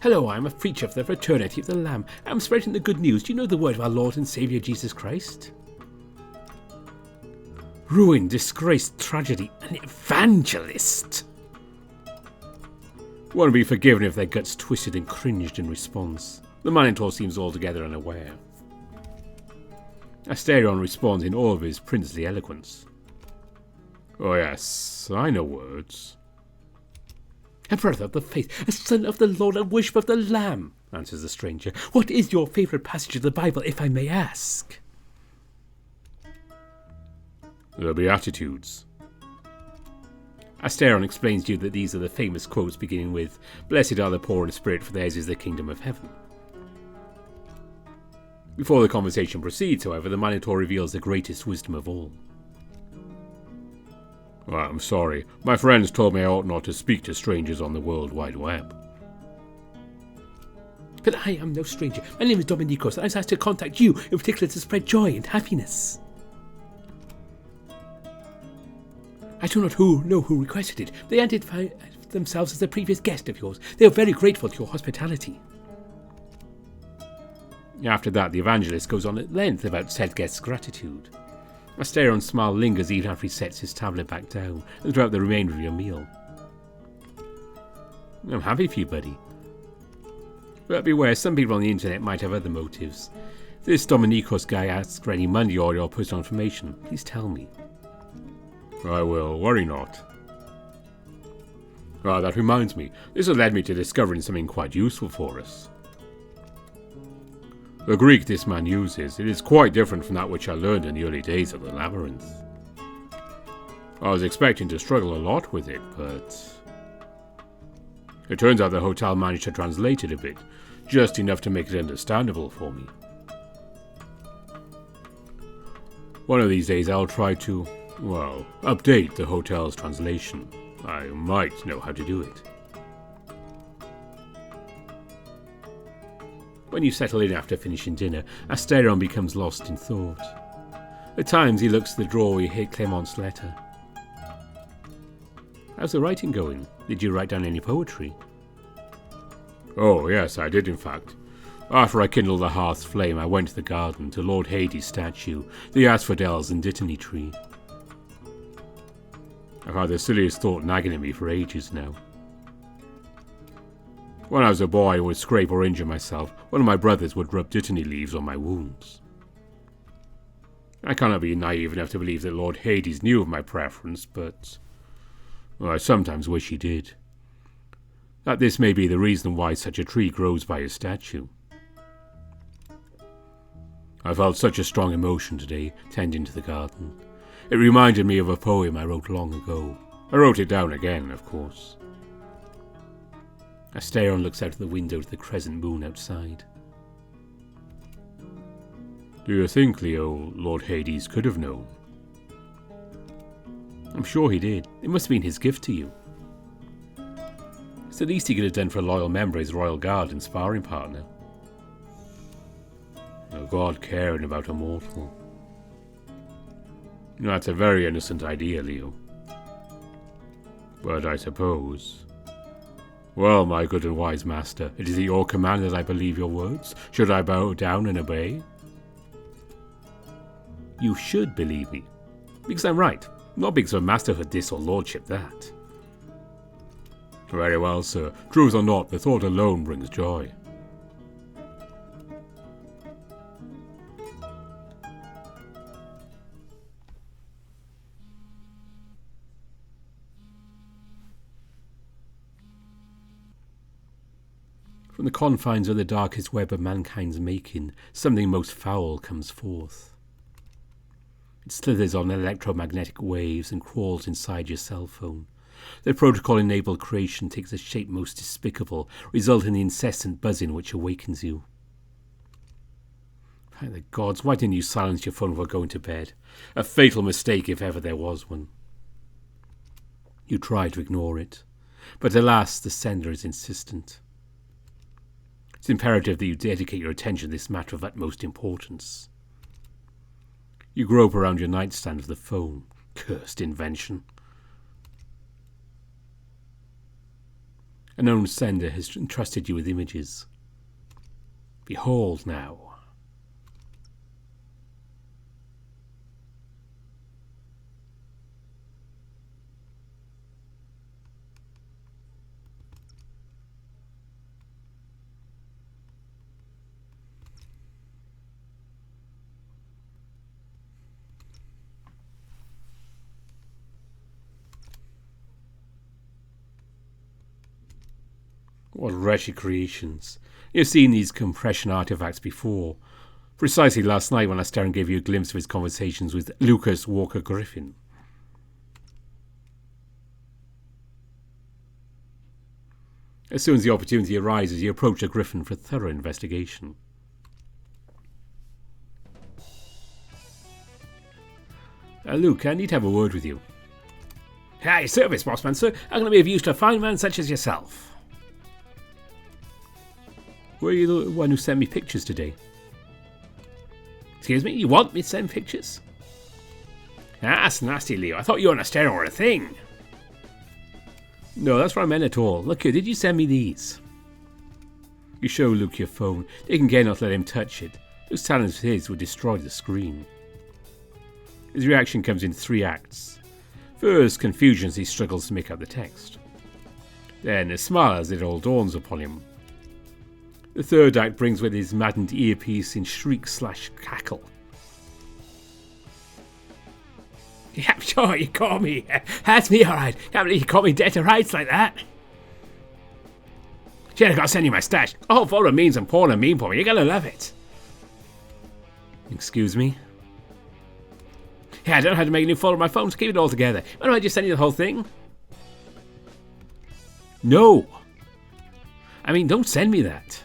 Hello, I am a preacher of the fraternity of the Lamb. I am spreading the good news. Do you know the word of our Lord and Saviour Jesus Christ? Ruin, disgrace, tragedy, an evangelist! One would be forgiven if their guts twisted and cringed in response. The Minotaur seems altogether unaware. Asterion responds in all of his princely eloquence. Oh yes, I know words. A brother of the faith, a son of the Lord, a worshipper of the Lamb, answers the stranger. What is your favourite passage of the Bible, if I may ask? The Beatitudes. Asterion explains to you that these are the famous quotes beginning with, "Blessed are the poor in spirit, for theirs is the kingdom of heaven." Before the conversation proceeds, however, the Minotaur reveals the greatest wisdom of all. Well, I'm sorry. My friends told me I ought not to speak to strangers on the World Wide Web. But I am no stranger. My name is Dominikos, and I was asked to contact you, in particular to spread joy and happiness. I do not know who requested it. They identify themselves as a previous guest of yours. They are very grateful to your hospitality. After that, the evangelist goes on at length about said guest's gratitude. Asterion's smile lingers even after he sets his tablet back down, and throughout the remainder of your meal. I'm happy for you, buddy. But beware, some people on the internet might have other motives. If this Dominikos guy asks for any money or your personal information, please tell me. I will, worry not. That reminds me, this has led me to discovering something quite useful for us. The Greek this man uses, it is quite different from that which I learned in the early days of the Labyrinth. I was expecting to struggle a lot with it, but it turns out the hotel managed to translate it a bit, just enough to make it understandable for me. One of these days I'll try to, well, update the hotel's translation. I might know how to do it. When you settle in after finishing dinner, Asterion becomes lost in thought. At times he looks at the drawer where he hid Clement's letter. How's the writing going? Did you write down any poetry? Oh, yes, I did in fact. After I kindled the hearth's flame, I went to the garden, to Lord Hades' statue, the asphodels and dittany tree. I've had the silliest thought nagging at me for ages now. When I was a boy and would scrape or injure myself, one of my brothers would rub dittany leaves on my wounds. I cannot be naive enough to believe that Lord Hades knew of my preference, but well, I sometimes wish he did. That this may be the reason why such a tree grows by his statue. I felt such a strong emotion today, tending to the garden. It reminded me of a poem I wrote long ago. I wrote it down again, of course. Asterion looks out of the window to the crescent moon outside. Do you think, Leo, Lord Hades could have known? I'm sure he did. It must have been his gift to you. It's the least he could have done for a loyal member of his royal guard and sparring partner. A god caring about a mortal. That's a very innocent idea, Leo. But I suppose... Well, my good and wise master, it is at your command that I believe your words. Should I bow down and obey? You should believe me. Because I'm right. Not because of masterhood this or lordship that. Very well, sir. Truth or not, the thought alone brings joy. From the confines of the darkest web of mankind's making, something most foul comes forth. It slithers on electromagnetic waves and crawls inside your cell phone. The protocol-enabled creation takes a shape most despicable, resulting in the incessant buzzing which awakens you. By the gods, why didn't you silence your phone before going to bed? A fatal mistake if ever there was one. You try to ignore it, but alas, the sender is insistent. It's imperative that you dedicate your attention to this matter of utmost importance. You grope around your nightstand for the phone. Cursed invention. A known sender has entrusted you with images. Behold now. What wretched creations. You've seen these compression artifacts before. Precisely last night when Asterion gave you a glimpse of his conversations with Lucas Walker Griffin. As soon as the opportunity arises, you approach the Griffin for a thorough investigation. Luke, I need to have a word with you. Hi, service, bossman, sir. I'm going to be of use to a fine man such as yourself. Were you the one who sent me pictures today? Excuse me, you want me to send pictures? That's nasty, Leo. I thought you and Asterion were a thing. No, that's what I meant at all. Look here, did you send me these? You show Luke your phone. Taking care not to let him touch it. Those talents of his would destroy the screen. His reaction comes in 3 acts. First, confusion as he struggles to make out the text. Then a smile as it all dawns upon him. The third act brings with his maddened earpiece in shriek/cackle. Yeah, sure, you caught me. That's me, alright. Can't believe you caught me dead to rights like that. Shit, I gotta send you my stash. Oh, follow means and porn and meme porn. You're gonna love it. Excuse me? Yeah, I don't know how to make a new folder on my phone, so keep it all together. Why don't I just send you the whole thing? No. I mean, don't send me that.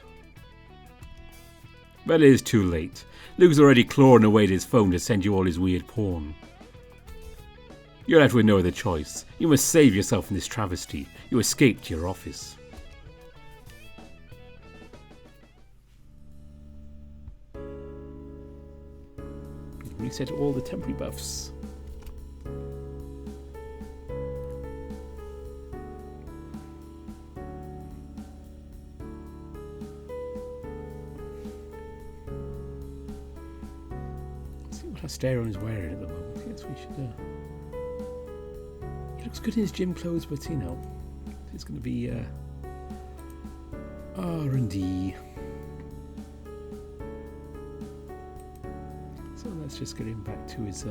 But it is too late. Luke's already clawing away at his phone to send you all his weird porn. You're left with no other choice. You must save yourself from this travesty. You escaped to your office. Reset all the temporary buffs. Let's see what Asteron is wearing at the moment. Yes, we should. He looks good in his gym clothes, but you know, it's going to be R&D. So let's just get him back to his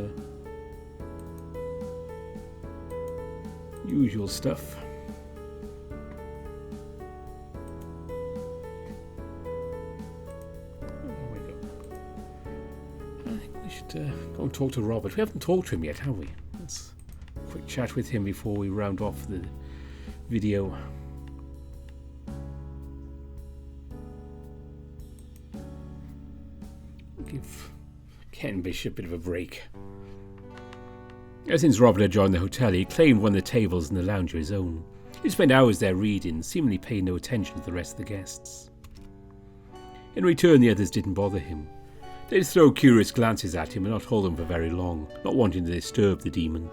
usual stuff. There we go. I think we should go and talk to Robert. We haven't talked to him yet, have we? Let's quick chat with him before we round off the video. Give Ken Bishop a bit of a break. Ever since Robert had joined the hotel, he claimed one of the tables in the lounge of his own. He spent hours there reading, seemingly paying no attention to the rest of the guests. In return, the others didn't bother him. They'd throw curious glances at him and not hold him for very long, not wanting to disturb the demon.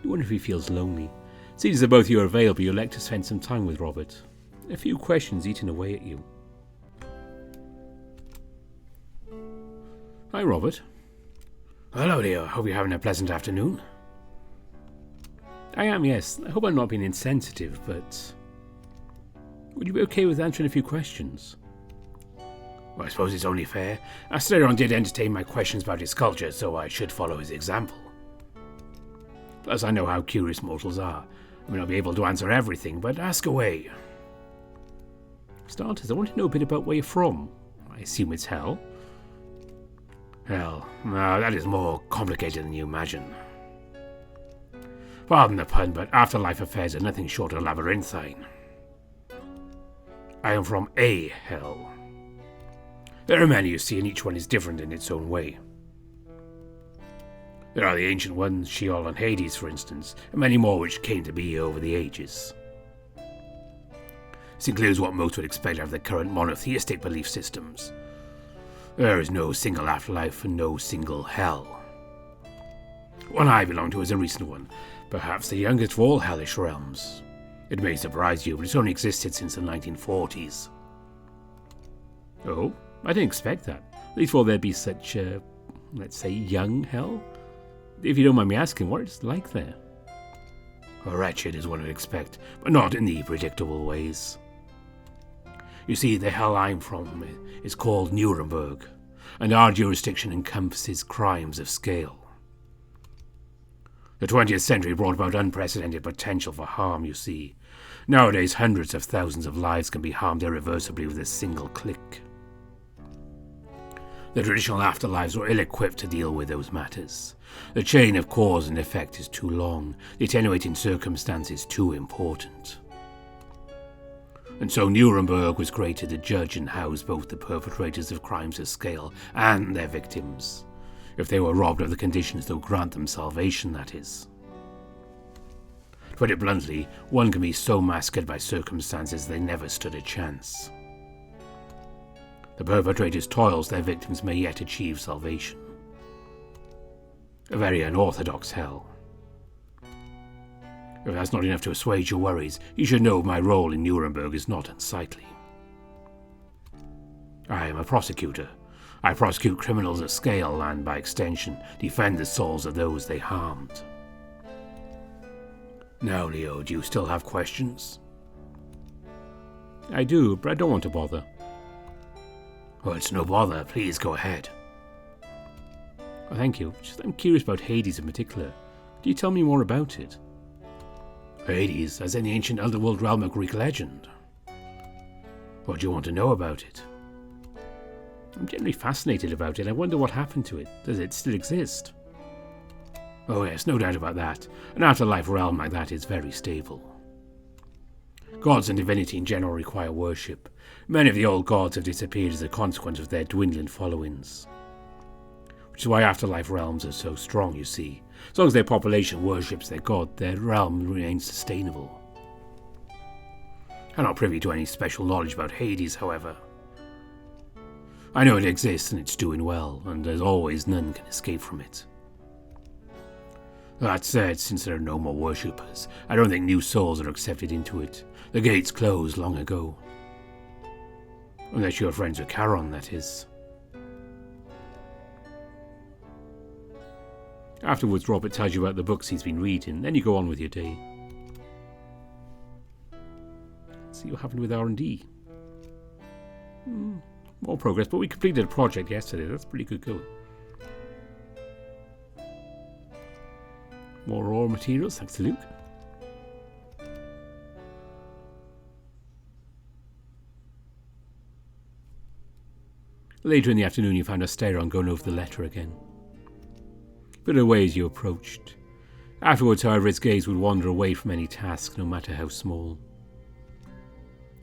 You wonder if he feels lonely. Seeing as both of you are available, you'd like to spend some time with Robert. A few questions eating away at you. Hi, Robert. Hello, Leo. Hope you're having a pleasant afternoon. I am, yes. I hope I'm not being insensitive, but would you be okay with answering a few questions? Well, I suppose it's only fair. Asteron did entertain my questions about his culture, so I should follow his example. Plus, I know how curious mortals are. I may not be able to answer everything, but ask away. For starters, I want to know a bit about where you're from. I assume it's hell. Hell, no, that is more complicated than you imagine. Pardon the pun, but afterlife affairs are nothing short of labyrinthine. I am from a hell. There are many, you see, and each one is different in its own way. There are the ancient ones, Sheol and Hades, for instance, and many more which came to be over the ages. This includes what most would expect out of the current monotheistic belief systems. There is no single afterlife and no single hell. One I belong to is a recent one, perhaps the youngest of all hellish realms. It may surprise you, but it's only existed since the 1940s. Oh, I didn't expect that. At least will there be such a, let's say, young hell? If you don't mind me asking, what it's like there? Wretched is one would expect, but not in the predictable ways. You see, the hell I'm from is called Nuremberg, and our jurisdiction encompasses crimes of scale. The 20th century brought about unprecedented potential for harm, you see. Nowadays, hundreds of thousands of lives can be harmed irreversibly with a single click. The traditional afterlives were ill-equipped to deal with those matters. The chain of cause and effect is too long, the attenuating circumstance is too important. And so Nuremberg was created to judge and house both the perpetrators of crimes of scale and their victims, if they were robbed of the conditions that would grant them salvation, that is. To put it bluntly, one can be so massacred by circumstances they never stood a chance. The perpetrators' toils their victims may yet achieve salvation. A very unorthodox hell. If that's not enough to assuage your worries, you should know my role in Nuremberg is not unsightly. I am a prosecutor. I prosecute criminals at scale and, by extension, defend the souls of those they harmed. Now, Leo, do you still have questions? I do, but I don't want to bother. Well, it's no bother. Please go ahead. Oh, thank you. Just, I'm curious about Hades in particular. Can you tell me more about it? Hades, as in the ancient underworld realm of Greek legend. What do you want to know about it? I'm generally fascinated about it. I wonder what happened to it. Does it still exist? Oh yes, no doubt about that. An afterlife realm like that is very stable. Gods and divinity in general require worship. Many of the old gods have disappeared as a consequence of their dwindling followings. Which is why afterlife realms are so strong, you see. As long as their population worships their god, their realm remains sustainable. I'm not privy to any special knowledge about Hades, however. I know it exists and it's doing well, and as always, none can escape from it. That said, since there are no more worshippers, I don't think new souls are accepted into it. The gates closed long ago. Unless you're friends with Charon, that is. Afterwards, Robert tells you about the books he's been reading, then you go on with your day. Let's see what happened with R&D. More progress, but we completed a project yesterday. That's pretty good going. More raw materials, thanks to Luke. Later in the afternoon, you found Asteron going over the letter again. But away as you approached. Afterwards, however, his gaze would wander away from any task, no matter how small.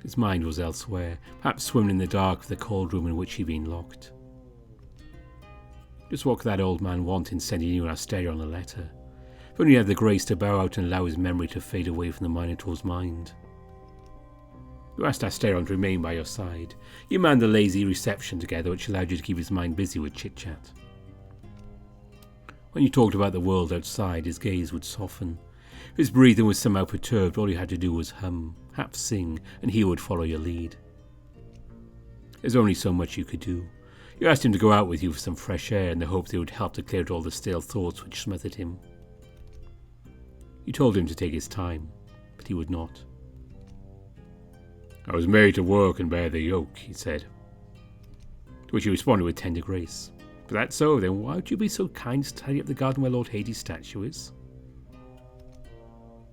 His mind was elsewhere, perhaps swimming in the dark of the cold room in which he'd been locked. Just what could that old man want in sending you and Asteron a letter? If only he had the grace to bow out and allow his memory to fade away from the Minotaur's mind. You asked Asteron to remain by your side. You manned the lazy reception together, which allowed you to keep his mind busy with chit-chat. When you talked about the world outside, his gaze would soften. If his breathing was somehow perturbed, all you had to do was hum, perhaps sing, and he would follow your lead. There's only so much you could do. You asked him to go out with you for some fresh air in the hope that it would help to clear out all the stale thoughts which smothered him. You told him to take his time, but he would not. I was made to work and bear the yoke, he said. To which you responded with tender grace. If that's so, then why would you be so kind to tidy up the garden where Lord Hades' statue is?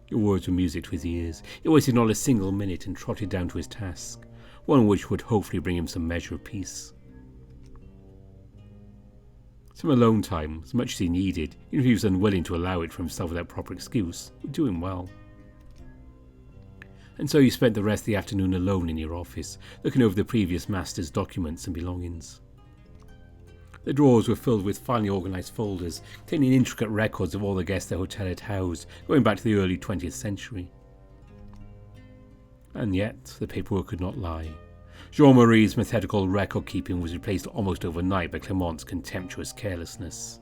Your words were music to his ears. He wasted not a single minute and trotted down to his task, one which would hopefully bring him some measure of peace. Some alone time, as much as he needed, even if he was unwilling to allow it for himself without proper excuse, would do him well. And so you spent the rest of the afternoon alone in your office, looking over the previous master's documents and belongings. The drawers were filled with finely organised folders containing intricate records of all the guests the hotel had housed, going back to the early 20th century. And yet, the paperwork could not lie. Jean-Marie's methodical record-keeping was replaced almost overnight by Clement's contemptuous carelessness.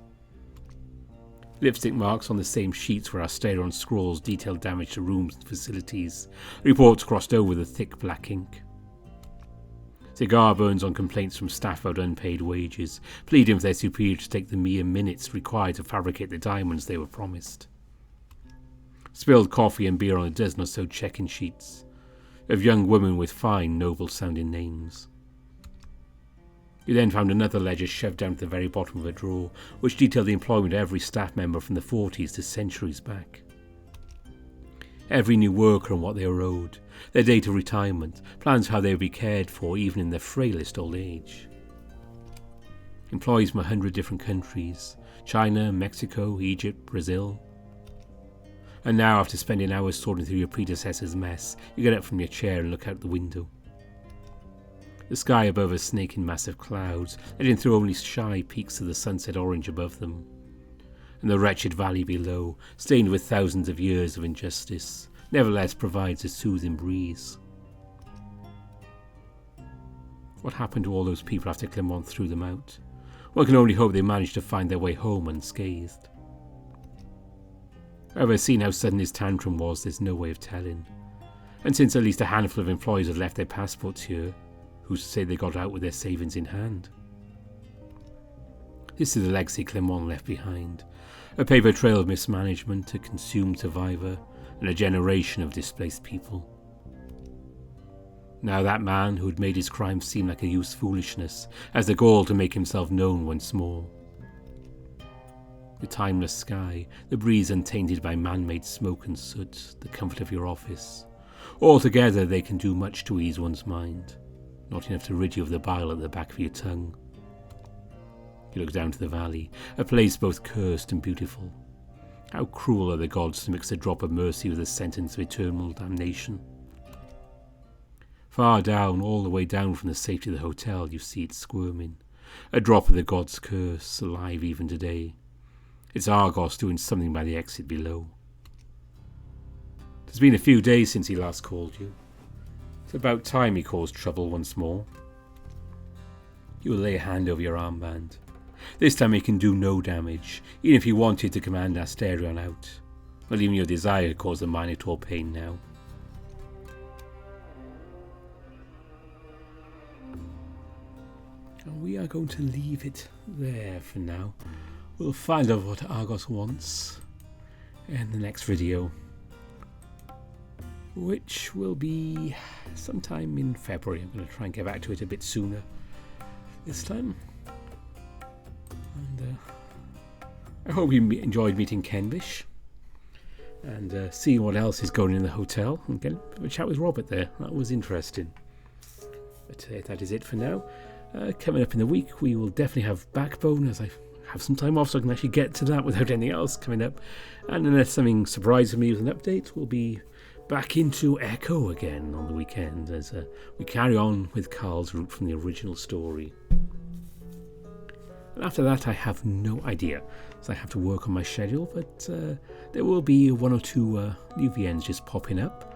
Lipstick marks on the same sheets where Asteron scrawls detailed damage to rooms and facilities. Reports crossed over with thick black ink. Cigar burns on complaints from staff about unpaid wages, pleading with their superior to take the mere minutes required to fabricate the diamonds they were promised. Spilled coffee and beer on a dozen or so check-in sheets, of young women with fine, noble-sounding names. You then found another ledger shoved down to the very bottom of a drawer, which detailed the employment of every staff member from the 40s to centuries back. Every new worker and what they were owed, their date of retirement, plans how they would be cared for even in their frailest old age. Employees from 100 different countries, China, Mexico, Egypt, Brazil. And now, after spending hours sorting through your predecessor's mess, you get up from your chair and look out the window. The sky above is snaking massive clouds, letting through only shy peaks of the sunset orange above them. And the wretched valley below, stained with thousands of years of injustice, nevertheless provides a soothing breeze. What happened to all those people after Clement threw them out? One can only hope they managed to find their way home unscathed. However, seeing how sudden his tantrum was, there's no way of telling. And since at least a handful of employees had left their passports here, who's to say they got out with their savings in hand? This is the legacy Clement left behind. A paper trail of mismanagement, a consumed survivor, and a generation of displaced people. Now that man who had made his crime seem like a youth's foolishness has the gall to make himself known once more. The timeless sky, the breeze untainted by man-made smoke and soot, the comfort of your office. Altogether they can do much to ease one's mind. Not enough to rid you of the bile at the back of your tongue. You look down to the valley, a place both cursed and beautiful. How cruel are the gods to mix a drop of mercy with a sentence of eternal damnation. Far down, all the way down from the safety of the hotel, you see it squirming. A drop of the god's curse, alive even today. It's Argos doing something by the exit below. It's been a few days since he last called you. It's about time he caused trouble once more. You will lay a hand over your armband. This time he can do no damage, even if you wanted to command Asterion out. Not even your desire caused the Minotaur pain now. And we are going to leave it there for now. We'll find out what Argos wants in the next video, which will be sometime in February. I'm going to try and get back to it a bit sooner this time. And I hope you enjoyed meeting Kenbish and seeing what else is going in the hotel. And get a bit of a chat with Robert there. That was interesting. But that is it for now. Coming up in the week, we will definitely have Backbone, as I have some time off so I can actually get to that without anything else coming up. And unless something surprises me with an update, we'll be back into Echo again on the weekend as we carry on with Carl's route from the original story. And after that, I have no idea, so I have to work on my schedule, but there will be one or two new VNs just popping up.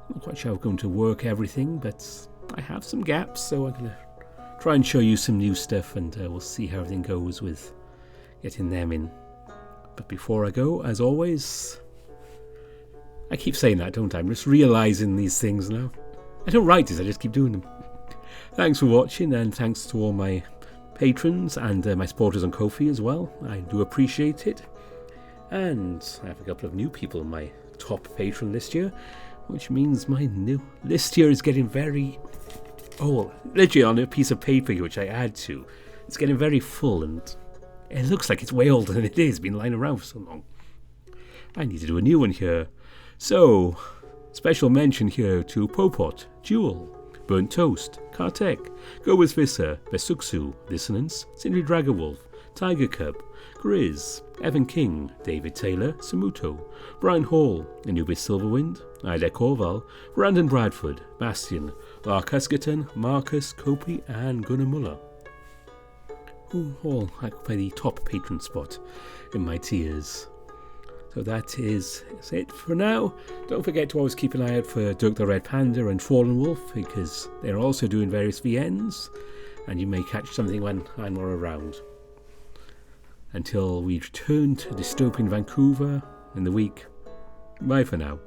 I'm not quite sure how I'm going to work everything, but I have some gaps, so I'm going to try and show you some new stuff, and we'll see how everything goes with getting them in. But before I go, as always, I keep saying that, don't I? I'm just realising these things now. I don't write this, I just keep doing them. Thanks for watching, and thanks to all my patrons and my supporters on Ko-fi as well. I do appreciate it. And I have a couple of new people on my top patron list here, which means my new list here is getting very... Oh, literally on a piece of paper here, which I add to. It's getting very full, and it looks like it's way older than it is. It's been lying around for so long. I need to do a new one here. So, special mention here to Popot, Jewel, Burnt Toast, Kartek, Go with Visser, Besuksu, Dissonance, Sindri Dragawolf, Tiger Cub, Grizz, Evan King, David Taylor, Samuto, Brian Hall, Anubis Silverwind, Ida Corval, Brandon Bradford, Bastian, Lark Huskerton, Marcus, Kopi, and Gunnar Muller, who all occupy the top patron spot in my tiers. So that is it for now. Don't forget to always keep an eye out for Dirk the Red Panda and Fallen Wolf, because they're also doing various VNs, and you may catch something when I'm not around. Until we return to dystopian Vancouver in the week, bye for now.